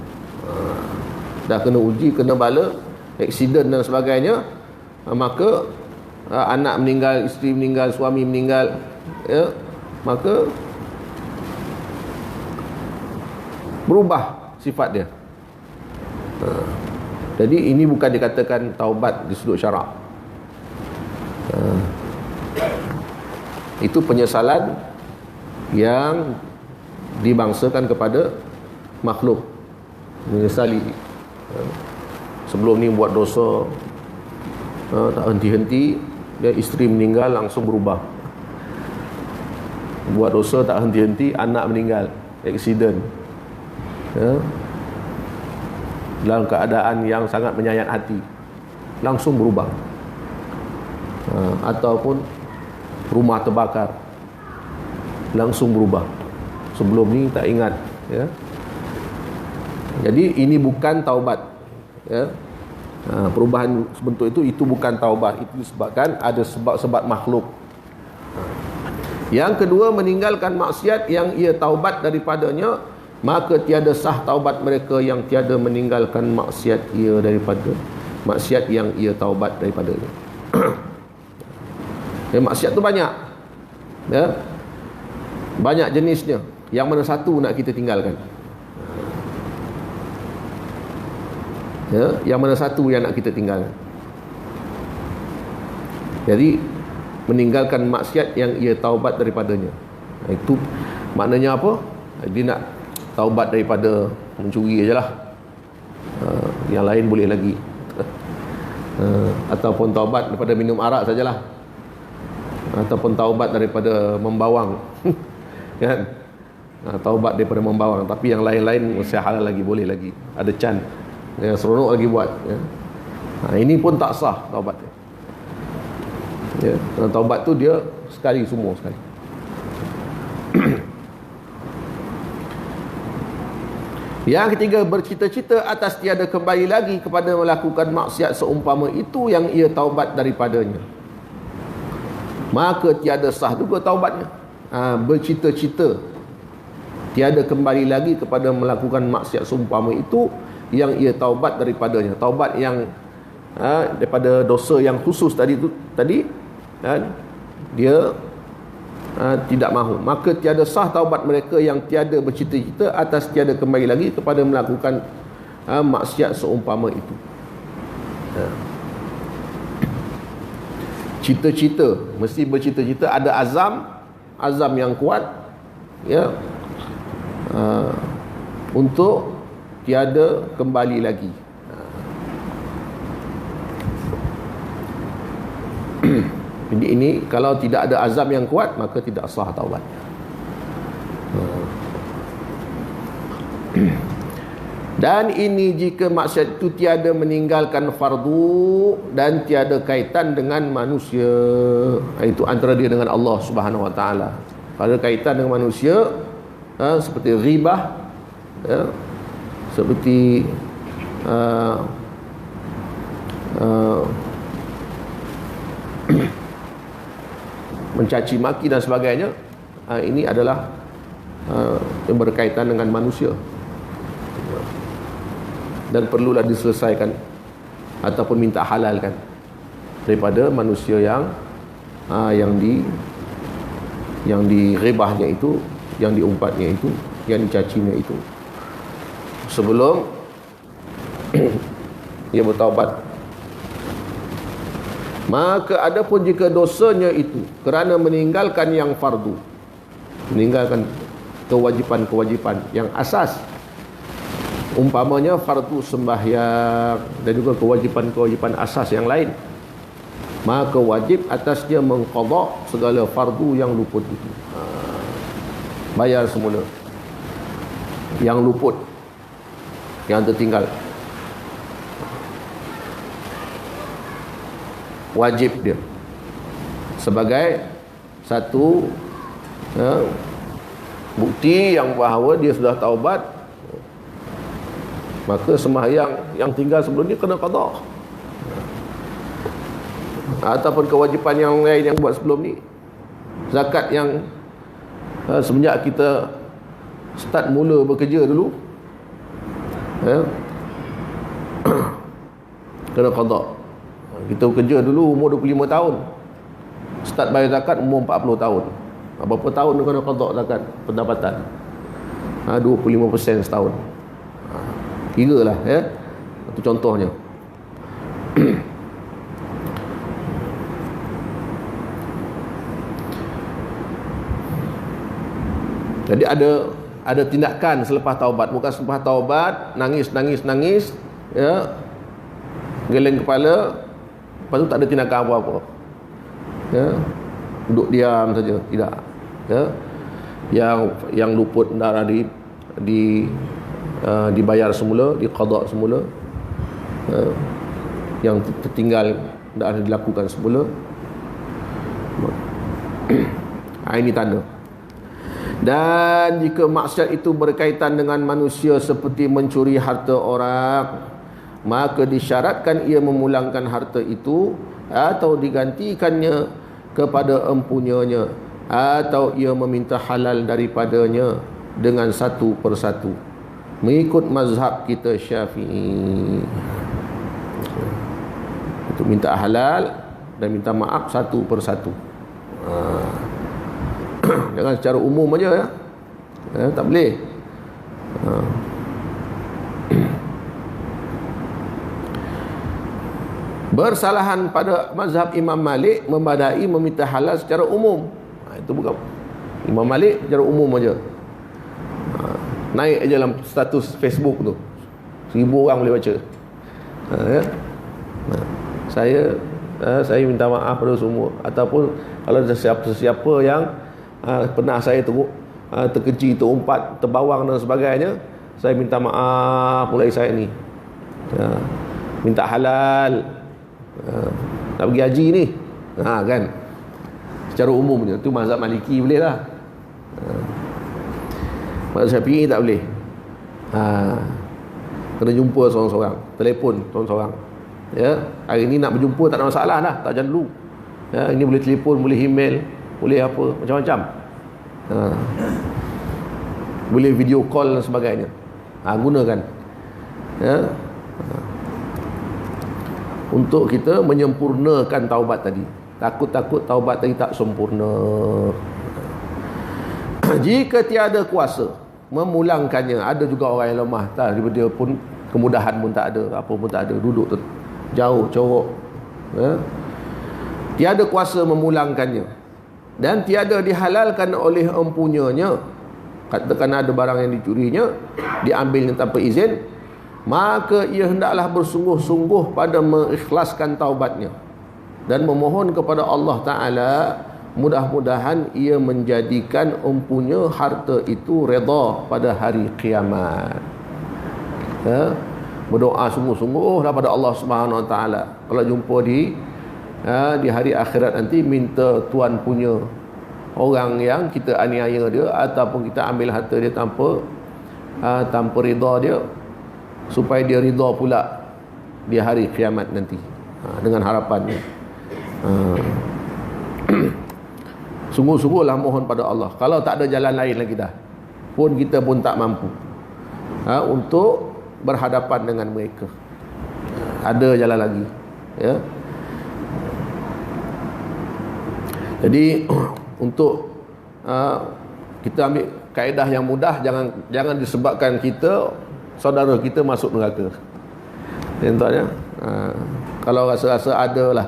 Dah kena uji, kena bala, aksiden dan sebagainya, maka anak meninggal, isteri meninggal, suami meninggal, ya, maka berubah sifat dia. Jadi ini bukan dikatakan taubat di sudut syarak. Itu penyesalan yang dibangsakan kepada makhluk, menyesali sebelum ni buat dosa, tak henti-henti, dia isteri meninggal langsung berubah, buat dosa tak henti-henti, anak meninggal, aksiden, ya, dalam keadaan yang sangat menyayat hati, langsung berubah. Ataupun rumah terbakar, langsung berubah, sebelum ni tak ingat, ya. Jadi ini bukan taubat, ya. Perubahan sebentuk itu bukan taubat, itu disebabkan ada sebab-sebab makhluk. Yang kedua, meninggalkan maksiat yang ia taubat daripadanya, maka tiada sah taubat mereka yang tiada meninggalkan maksiat ia daripada maksiat yang ia taubat daripadanya. Ya, maksiat tu banyak, ya, banyak jenisnya. Yang mana satu nak kita tinggalkan? Ya, yang mana satu yang nak kita tinggalkan? Jadi meninggalkan maksiat yang ia taubat daripadanya, itu maknanya apa? Dia nak taubat daripada mencuri ajalah, yang lain boleh lagi. Ataupun taubat daripada minum arak sajalah, ataupun taubat daripada membawang. Kan? Taubat daripada membawang, tapi yang lain-lain masih halal lagi, boleh lagi, ada can, ya, seronok lagi buat, ya. Ini pun tak sah taubat dia, ya. Taubat tu dia sekali, semua sekali. Yang ketiga, bercita-cita atas tiada kembali lagi kepada melakukan maksiat seumpama itu yang ia taubat daripadanya, maka tiada sah juga taubatnya. Bercita-cita tiada kembali lagi kepada melakukan maksiat seumpama itu yang ia taubat daripadanya. Taubat yang daripada dosa yang khusus tadi, dia tidak mahu, maka tiada sah taubat mereka yang tiada bercita-cita atas tiada kembali lagi kepada melakukan maksiat seumpama itu. Cita-cita, mesti bercita-cita, ada azam yang kuat, ya, untuk tiada kembali lagi. Jadi ini kalau tidak ada azam yang kuat, maka tidak sah taubat. Dan ini jika maksiat itu tiada meninggalkan fardu dan tiada kaitan dengan manusia. Itu antara dia dengan Allah Subhanahu Wa Taala. Kalau kaitan dengan manusia, seperti ghibah, ya, seperti mencaci maki dan sebagainya, ini adalah yang berkaitan dengan manusia dan perlulah diselesaikan ataupun minta halalkan daripada manusia yang dighibahnya itu, yang diumpatnya itu, yang dicacinya itu, sebelum ia bertaubat. Maka adapun jika dosanya itu kerana meninggalkan yang fardu, meninggalkan kewajipan-kewajipan yang asas, umpamanya fardu sembahyang dan juga kewajipan-kewajipan asas yang lain, maka wajib atasnya mengqadha segala fardu yang luput itu. Bayar semula yang luput. yang tertinggal. Wajib dia sebagai satu bukti yang bahawa dia sudah taubat, maka sembahyang yang tinggal sebelum ni kena qada. Ataupun kewajipan yang lain yang buat sebelum ni, zakat yang semenjak kita start mula bekerja dulu, kena qada. Kita bekerja dulu umur 25 tahun, start bayar zakat umur 40 tahun. Berapa tahun dia kena qada zakat pendapatan? 25% setahun. Kira lah, itu contohnya. Jadi ada tindakan selepas taubat. Bukan selepas taubat nangis, geleng kepala, lepas tu tak ada tindakan apa-apa, duduk diam saja. Tidak, yang luput darah dibayar semula, diqada semula, yang tertinggal darah dilakukan semula. Ini tanda. Dan jika maksiat itu berkaitan dengan manusia seperti mencuri harta orang, maka disyaratkan ia memulangkan harta itu atau digantikannya kepada empunyanya, atau ia meminta halal daripadanya dengan satu persatu, mengikut mazhab kita Syafi'i. Itu minta halal dan minta maaf satu persatu. Jangan secara umum aja, tak boleh. Bersalahan pada mazhab Imam Malik membadai meminta halal secara umum. Itu bukan Imam Malik, secara umum aja. Naik aja dalam status Facebook tu, 1000 orang boleh baca. Saya minta maaf pada semua. Ataupun kalau ada sesiapa yang pernah saya terkeji, terumpat, terbawang dan sebagainya, saya minta maaf mulai saya ni, minta halal, nak pergi haji ni, kan, secara umumnya. Tu mazhab Maliki boleh lah, mazhab Syafi'i tak boleh. Kena jumpa seorang-seorang, telefon seorang-seorang. Hari ni nak berjumpa tak ada masalah dah, tak macam dulu. Ini boleh telefon, boleh email, boleh apa, macam-macam. Boleh video call dan sebagainya. Gunakan untuk kita menyempurnakan taubat tadi. Takut-takut taubat tadi tak sempurna. Jika tiada kuasa memulangkannya, ada juga orang yang lemah, dia pun kemudahan pun tak ada, apa pun tak ada, duduk jauh corok, tiada kuasa memulangkannya dan tiada dihalalkan oleh empunyanya, katakan ada barang yang dicurinya, diambilnya tanpa izin, maka ia hendaklah bersungguh-sungguh pada mengikhlaskan taubatnya dan memohon kepada Allah Ta'ala, mudah-mudahan ia menjadikan empunya harta itu redha pada hari kiamat. Berdoa sungguh-sungguh daripada Allah Subhanahu Wa Ta'ala. Kalau jumpa di hari akhirat nanti, minta Tuhan punya orang yang kita aniaya dia ataupun kita ambil harta dia tanpa rida dia, supaya dia rida pula di hari kiamat nanti, dengan harapannya. Sungguh-sungguhlah mohon pada Allah. Kalau tak ada jalan lain lagi dah, kita pun tak mampu untuk berhadapan dengan mereka. Ada jalan lagi, Jadi untuk kita ambil kaedah yang mudah, jangan disebabkan saudara kita masuk neraka. Contohnya, kalau rasa-rasa ada lah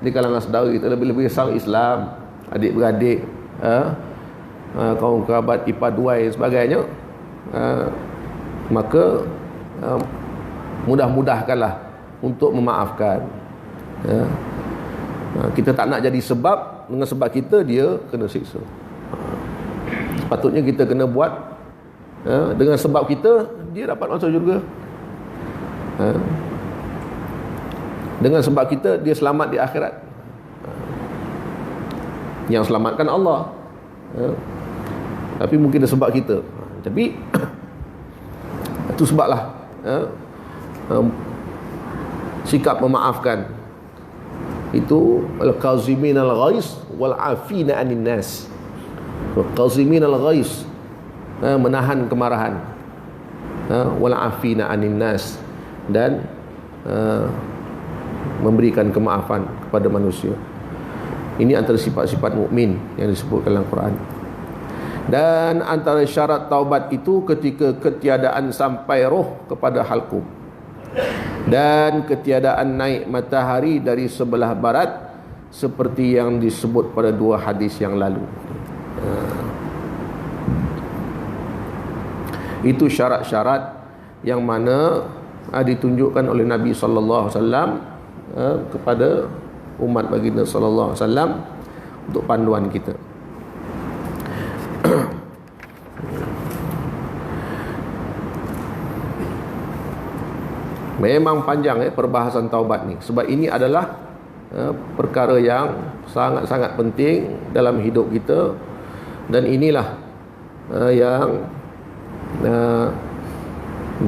di kalangan saudara kita, lebih-lebih sama Islam, adik-beradik, kaum kerabat, ipar duai sebagainya, maka mudah-mudahkanlah untuk memaafkan. Kita tak nak jadi sebab, dengan sebab kita dia kena siksa. Sepatutnya kita kena buat dengan sebab kita dia dapat masuk syurga. Dengan sebab kita, dia selamat di akhirat. Yang selamatkan Allah, tapi mungkin sebab kita. Tapi itu sebablah sikap memaafkan itu, al-qazimin al-ghais wal afina anin nas. Al-qazimin al-ghais, menahan kemarahan, wal afina anin nas, dan memberikan kemaafan kepada manusia. Ini antara sifat-sifat mukmin yang disebutkan dalam Quran. Dan antara syarat taubat itu ketika ketiadaan sampai roh kepada halqum, dan ketiadaan naik matahari dari sebelah barat, seperti yang disebut pada 2 hadis yang lalu. Itu syarat-syarat yang mana ditunjukkan oleh Nabi sallallahu alaihi wasallam kepada umat baginda sallallahu alaihi wasallam untuk panduan kita. Memang panjang perbahasan taubat ni, sebab ini adalah perkara yang sangat-sangat penting dalam hidup kita, dan inilah yang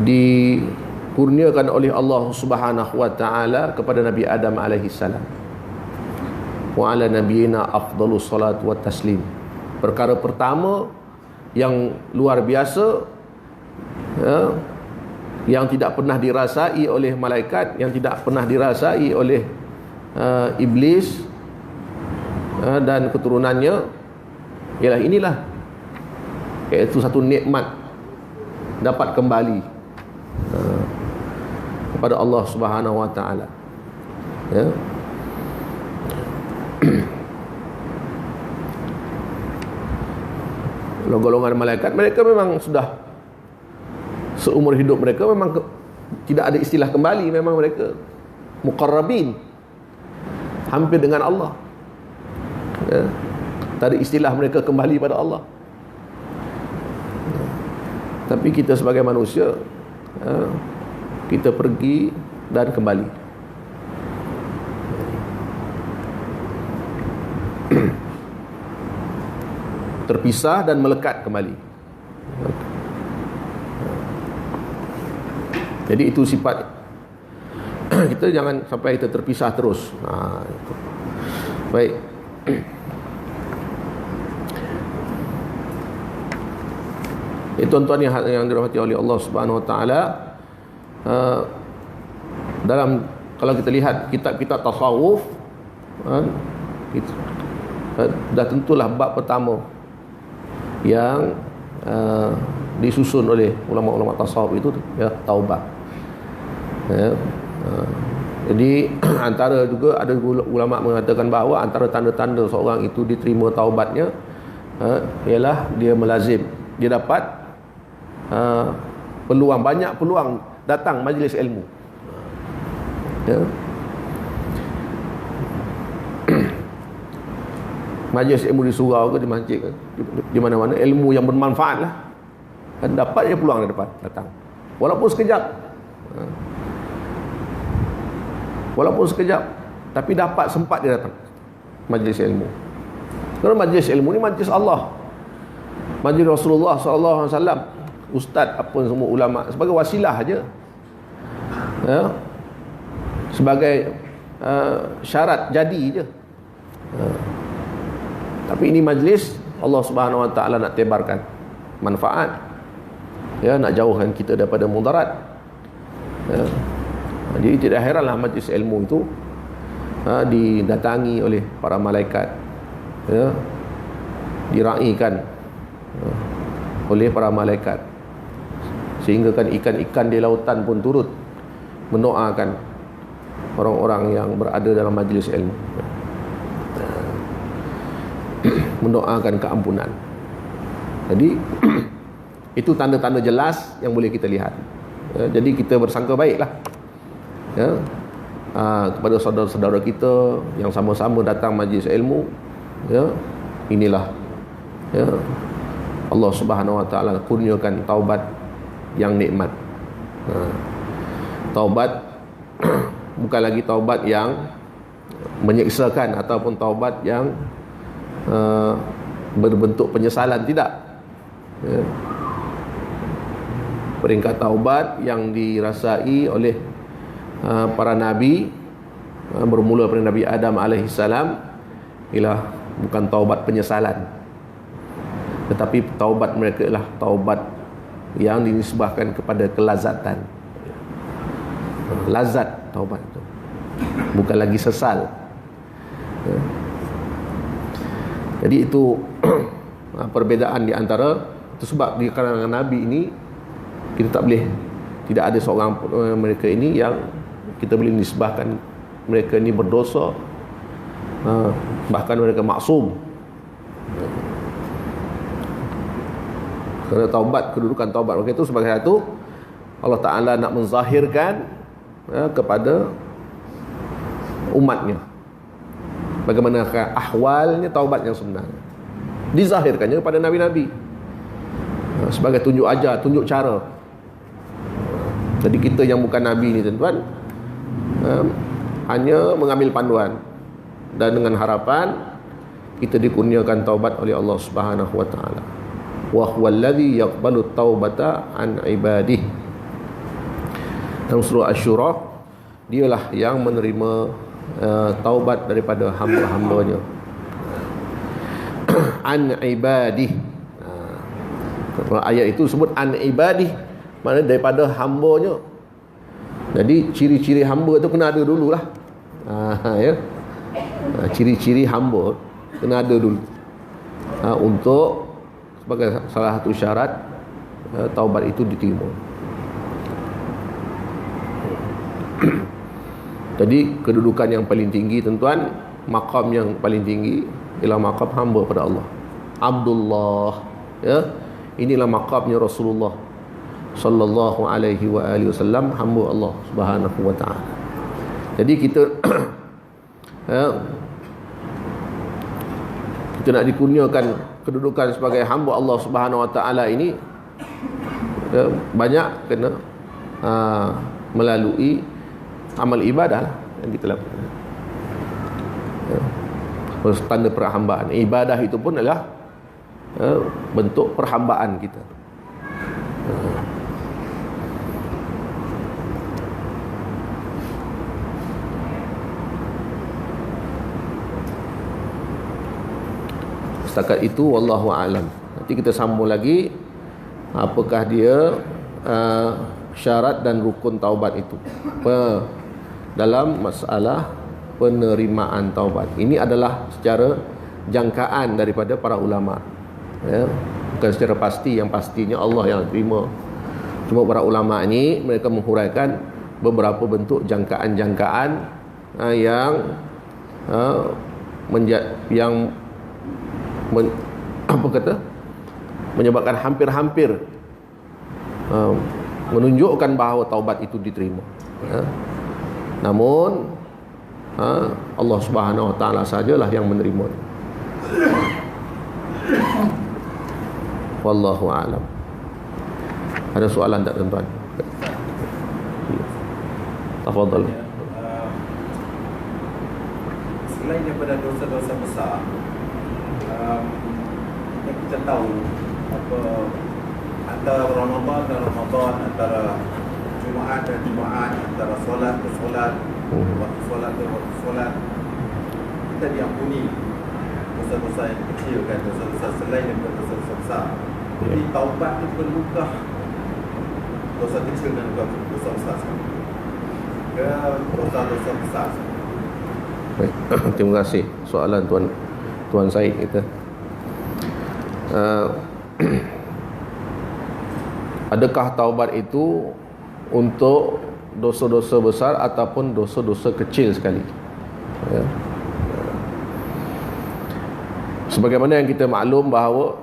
dikurniakan oleh Allah Subhanahu wa taala kepada Nabi Adam alaihi salam. Wa ala nabiyina afdhalus salat wa taslim. Perkara pertama yang luar biasa, yang tidak pernah dirasai oleh malaikat, yang tidak pernah dirasai oleh iblis dan keturunannya, ialah inilah, iaitu satu nikmat dapat kembali kepada Allah Subhanahu wa taala. Ya. Golongan malaikat, mereka memang sudah seumur hidup mereka memang tidak ada istilah kembali, memang mereka muqarrabin, hampir dengan Allah. Ya. Tak ada istilah mereka kembali pada Allah. Tapi kita sebagai manusia, kita pergi dan kembali. Terpisah dan melekat kembali. Jadi itu sifat kita, jangan sampai kita terpisah terus. Itu. Baik. Tuan-tuan yang dirahmati oleh Allah Subhanahu wa taala, dalam, kalau kita lihat kitab-kitab tasawuf, dah tentulah bab pertama yang disusun oleh ulama-ulama tasawuf itu, ya, taubat. Ya, jadi antara juga ada ulama mengatakan bahawa antara tanda-tanda seorang itu diterima taubatnya ialah dia melazim, dia dapat peluang, banyak peluang datang majlis ilmu. Ya. Majlis ilmu di surau ke, di masjid ke, di mana-mana, ilmu yang bermanfaat lah, dan dapat je peluang datang, walaupun sekejap, walaupun sekejap, tapi dapat, sempat dia datang majlis ilmu. Kerana majlis ilmu ni majlis Allah, majlis Rasulullah SAW, ustaz apa semua ulama, sebagai wasilah aja, ya, sebagai syarat jadi je. Tapi ini majlis Allah Subhanahu wa taala nak tebarkan manfaat, ya, nak jauhkan kita daripada mudarat. Ya. Jadi tidak heranlah majlis ilmu itu didatangi oleh para malaikat, ya, diraikan oleh para malaikat, sehingga kan ikan-ikan di lautan pun turut mendoakan orang-orang yang berada dalam majlis ilmu, mendoakan keampunan. Jadi itu tanda-tanda jelas yang boleh kita lihat. Jadi kita bersangka baiklah, ya, kepada saudara-saudara kita yang sama-sama datang majlis ilmu. Ya, inilah, ya, Allah Subhanahu wa taala kurniakan taubat yang nikmat. Taubat bukan lagi taubat yang menyeksakan ataupun taubat yang berbentuk penyesalan, tidak. Peringkat taubat yang dirasai oleh para nabi, bermula dari Nabi Adam alaihissalam, ialah bukan taubat penyesalan, tetapi taubat mereka ialah taubat yang dinisbahkan kepada kelazatan. Lazat taubat itu, bukan lagi sesal. Jadi itu perbezaan di antara itu. Sebab di kalangan Nabi ini kita tak boleh, tidak ada seorang mereka ini yang kita boleh nisbahkan mereka ini berdosa, bahkan mereka maksum. Kerana taubat, kedudukan taubat mereka itu sebagai satu, Allah Ta'ala nak menzahirkan kepada umatnya bagaimana ahwalnya taubat yang sebenarnya, dizahirkannya kepada nabi-nabi sebagai tunjuk ajar, tunjuk cara. Jadi kita yang bukan nabi ni tuan-tuan, hanya mengambil panduan dan dengan harapan kita dikurniakan taubat oleh Allah Subhanahu wa taala. Wa huwallazi yaqbalu taubata an ibadihi. Dalam surah Asy-Syura, dialah yang menerima taubat daripada hamba-hambanya. An ibadihi. Ayat itu sebut an ibadihi, maknanya daripada hambanya. Jadi ciri-ciri hamba tu kena ada dululah. Ya. Ciri-ciri hamba kena ada dulu. Untuk sebagai salah satu syarat taubat itu diterima. Jadi kedudukan yang paling tinggi tuan-tuan, maqam yang paling tinggi ialah maqam hamba pada Allah. Abdullah, ya. Inilah maqamnya Rasulullah sallallahu alaihi wa alihi wasallam, hamba Allah Subhanahu wa taala. Jadi kita kita nak dikurniakan kedudukan sebagai hamba Allah Subhanahu wa taala ini, banyak kena melalui amal ibadah yang kita lakukan. Tanda perhambaan. Ibadah itu pun adalah bentuk perhambaan kita. Setakat itu wallahu a'lam. Nanti kita sambung lagi apakah dia syarat dan rukun taubat itu dalam masalah penerimaan taubat. Ini adalah secara jangkaan daripada para ulama, ya. Bukan secara pasti, yang pastinya Allah yang terima. Cuma para ulama ini mereka menghuraikan beberapa bentuk jangkaan-jangkaan yang menyebabkan hampir-hampir menunjukkan bahawa taubat itu diterima, ya. Namun Allah Subhanahu wa taala sajalah yang menerima. Wallahu a'lam. Ada soalan tak tuan-tuan? Tafadhal. Selain daripada dosa-dosa besar, yang kita tahu apa, antara Ramadan dan Ramadan, antara Jumaat dan Jumaat, antara solat ke solat, waktu solat ke waktu solat, kita diampuni dosa-dosa yang kecil, kan, dosa-dosa selain daripada dosa-dosa besar. Jadi taubat itu perlukah dosa kecil dan dosa besar ke dosa-dosa besar? Baik. Terima kasih soalan Tuan Said kita. Adakah taubat itu untuk dosa-dosa besar ataupun dosa-dosa kecil sekali, ya. Sebagaimana yang kita maklum bahawa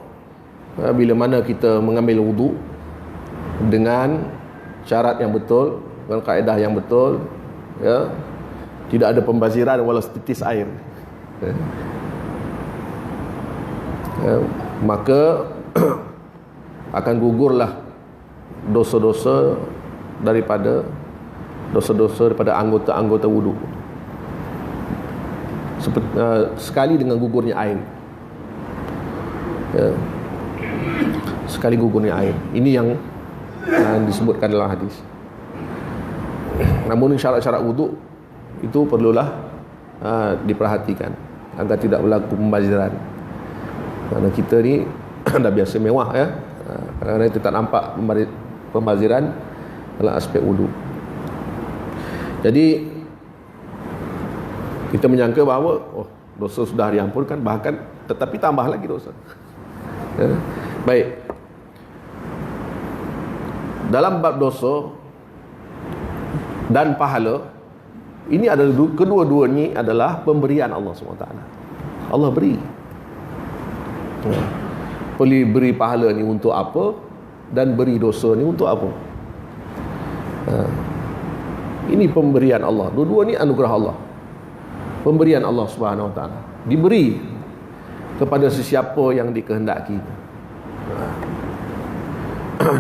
bila mana kita mengambil wudu dengan syarat yang betul, dengan kaedah yang betul, ya, tidak ada pembaziran walau setitis air, ya, maka akan gugurlah dosa-dosa daripada dosa-dosa daripada anggota-anggota wudu. Sekali dengan gugurnya air. Ya. Sekali gugurnya air. Ini yang disebutkan dalam hadis. Namun syarat-syarat wudu itu perlulah diperhatikan agar tidak berlaku pembaziran. Kerana kita ni dah biasa mewah ya. Kadang-kadang kita tak nampak pembaziran dalam aspek wudu. Jadi kita menyangka bahawa dosa sudah diampunkan, bahkan tetapi tambah lagi dosa. Ya. Baik. Dalam bab dosa dan pahala, ini adalah kedua-duanya adalah pemberian Allah SWT. Allah beri. Ya. Beri pahala ni untuk apa, dan beri dosa ni untuk apa. Ini pemberian Allah. Dua-dua ni anugerah Allah. Pemberian Allah Subhanahu Wa Taala. Diberi kepada sesiapa yang dikehendaki.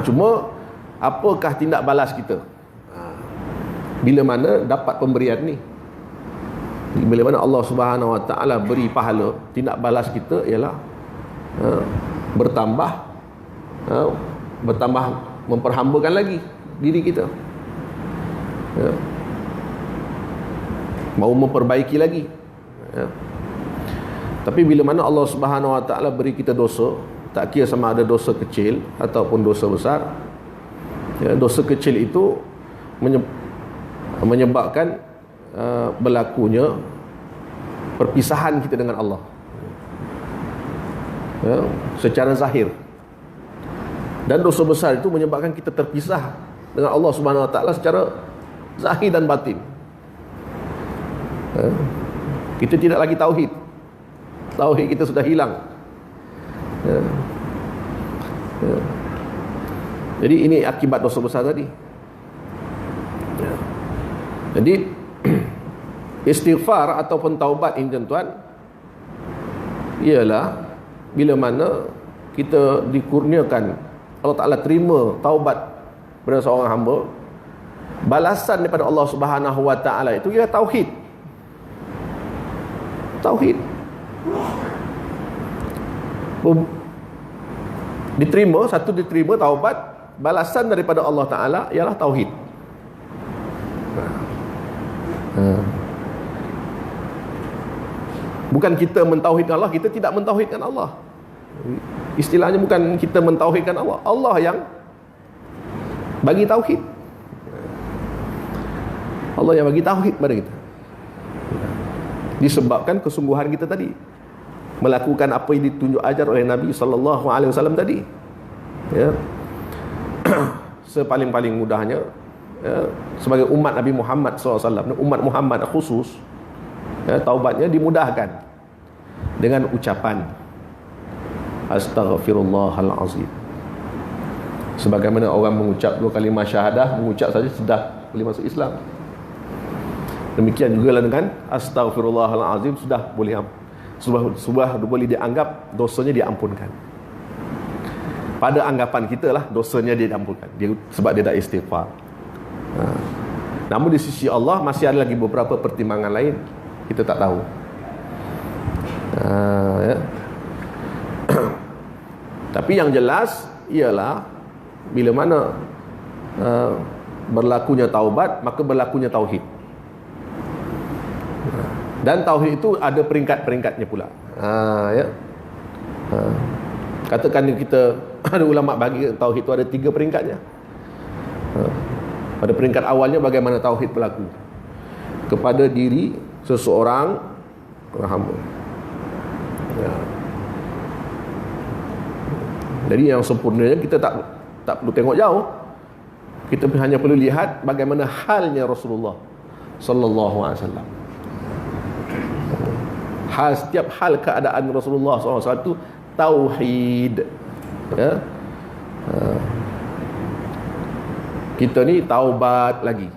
Cuma apakah tindak balas kita bila mana dapat pemberian ni? Bila mana Allah Subhanahu Wa Taala beri pahala, tindak balas kita ialah bertambah memperhambakan lagi diri kita, mau memperbaiki lagi. Tapi bila mana Allah Subhanahu Wa Taala beri kita dosa, tak kira sama ada dosa kecil ataupun dosa besar, dosa kecil itu menyebabkan berlakunya perpisahan kita dengan Allah secara zahir, dan dosa besar itu menyebabkan kita terpisah dengan Allah Subhanahu Wa Taala secara zahir dan batin. Kita tidak lagi tauhid kita sudah hilang. Jadi ini akibat dosa besar tadi. Jadi istighfar ataupun taubat ini tuan-tuan ialah bila mana kita dikurniakan, Allah Ta'ala terima taubat pada seorang hamba, balasan daripada Allah Subhanahu Wa Taala itu ialah tauhid. Diterima taubat, balasan daripada Allah Ta'ala ialah tauhid. Bukan kita mentauhidkan Allah, kita tidak mentauhidkan Allah. Istilahnya bukan kita mentauhidkan Allah, Allah yang bagi tauhid. Allah yang bagi tauhid pada kita. Disebabkan kesungguhan kita tadi, melakukan apa yang ditunjuk ajar oleh Nabi SAW tadi. Ya. Sepaling-paling mudahnya, sebagai umat Nabi Muhammad SAW, umat Muhammad khusus, taubatnya dimudahkan dengan ucapan Astaghfirullahalazim. Sebagaimana orang mengucap 2 kalimah syahadah, mengucap saja sudah boleh masuk Islam. Demikian juga dengan Astaghfirullahalazim sudah boleh dianggap dosanya diampunkan. Pada anggapan kita lah dosanya diampunkan, sebab dia dah istighfar. Namun di sisi Allah masih ada lagi beberapa pertimbangan lain, kita tak tahu. Tapi yang jelas ialah bila mana berlakunya taubat, maka berlakunya tauhid. Dan tauhid itu ada peringkat-peringkatnya pula. Katakan kita ada ulama bagi tauhid itu ada 3 peringkatnya. Pada peringkat awalnya bagaimana tauhid berlaku kepada diri seseorang hamba. Jadi yang sempurnanya kita tak perlu tengok jauh. Kita hanya perlu lihat bagaimana halnya Rasulullah sallallahu alaihi wasallam. Setiap hal keadaan Rasulullah SAW itu tauhid. Kita ni taubat lagi.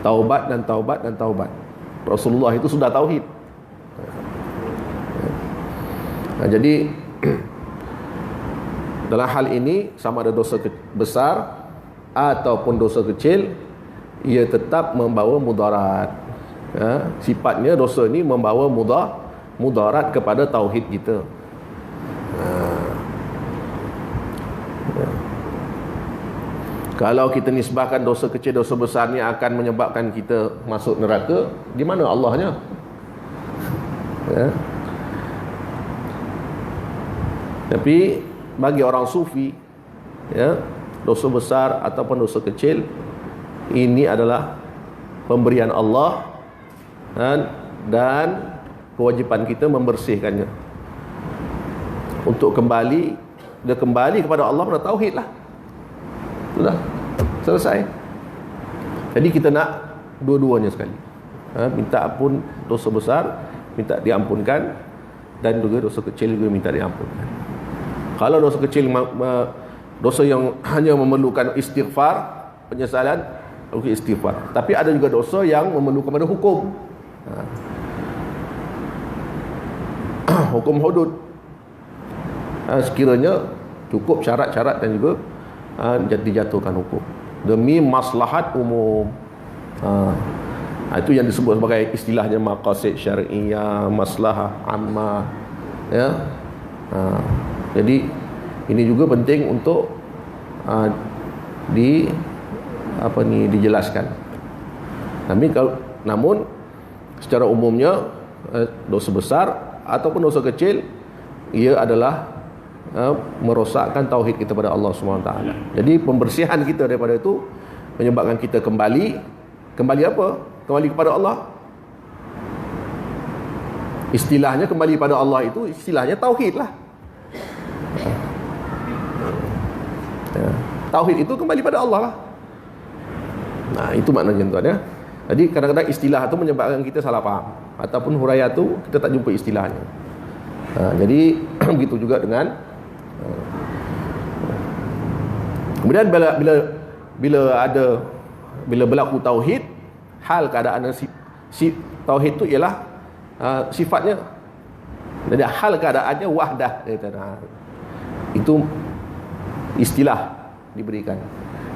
Taubat dan taubat dan taubat. Rasulullah itu sudah tauhid. Jadi dalam hal ini sama ada dosa besar ataupun dosa kecil, ia tetap membawa mudarat. Sifatnya dosa ni membawa mudarat kepada tauhid kita. Kalau kita nisbahkan dosa kecil, dosa besar ni akan menyebabkan kita masuk neraka, di mana Allahnya? Tapi bagi orang sufi, dosa besar ataupun dosa kecil, ini adalah pemberian Allah, dan kewajipan kita membersihkannya. Untuk kembali kepada Allah pada tauhid lah. Sudah selesai. Jadi kita nak dua-duanya sekali. Minta ampun dosa besar, minta diampunkan, dan juga dosa kecil juga minta diampunkan. Kalau dosa kecil, dosa yang hanya memerlukan istighfar, penyesalan, istighfar. Tapi ada juga dosa yang memerlukan pada hukum. Hukum hudud. Sekiranya cukup syarat-syarat dan juga dijatuhkan hukum demi maslahat umum. Itu yang disebut sebagai istilahnya maqasid syar'iyyah, maslahah ammah, jadi ini juga penting untuk dijelaskan. Namun secara umumnya dosa besar ataupun dosa kecil, ia adalah merosakkan tauhid kita pada Allah SWT. Jadi pembersihan kita daripada itu menyebabkan kita kembali apa? Kembali kepada Allah. Istilahnya kembali pada Allah itu istilahnya tauhid lah. Tauhid itu kembali pada Allah lah. Nah, itu maknanya tuan ya. Jadi kadang-kadang istilah itu menyebabkan kita salah faham, ataupun huraian itu kita tak jumpa istilahnya. Jadi begitu juga dengan kemudian bila berlaku tauhid, hal keadaan tauhid itu ialah sifatnya, dan hal keadaannya wahdah. Itu istilah diberikan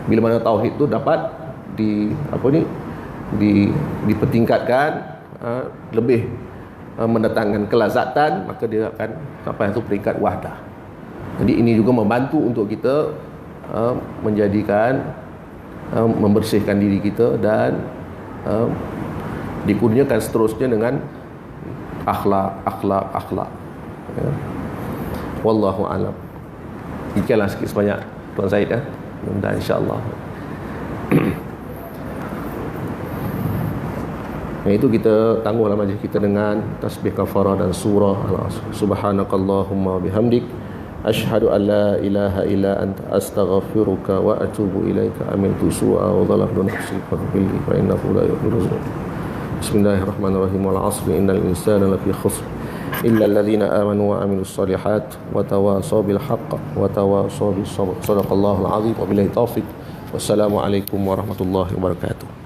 bila mana tauhid itu dapat dipertingkatkan, lebih mendatangkan kelazatan, maka dia akan sampai itu peringkat wahdah. Jadi ini juga membantu untuk kita menjadikan membersihkan diri kita dan dikurniakan seterusnya dengan akhlak. Wallahu alam. Demikianlah sikit sebanyak Tuan Zaid, mudah insya-Allah. Itu kita tangguhlah majlis kita dengan tasbih kafarah dan surah Subhanakallahumma bihamdik asyhadu an la ilaha illa anta astaghfiruka wa atubu ilaika amiltu su'a wa dhalamtu nafsi faghfirli fa innahu la yaghfiru dzunub. Bismillahirrahmanirrahim. Wal 'asri innal insana lafi khusr illa alladhina amanu wa amilus solihat wa tawasaw bil haqq wa tawasaw bis sabr. Shadaqallahul 'azim wa billahi taufiq. Wassalamu alaikum warahmatullahi wabarakatuh.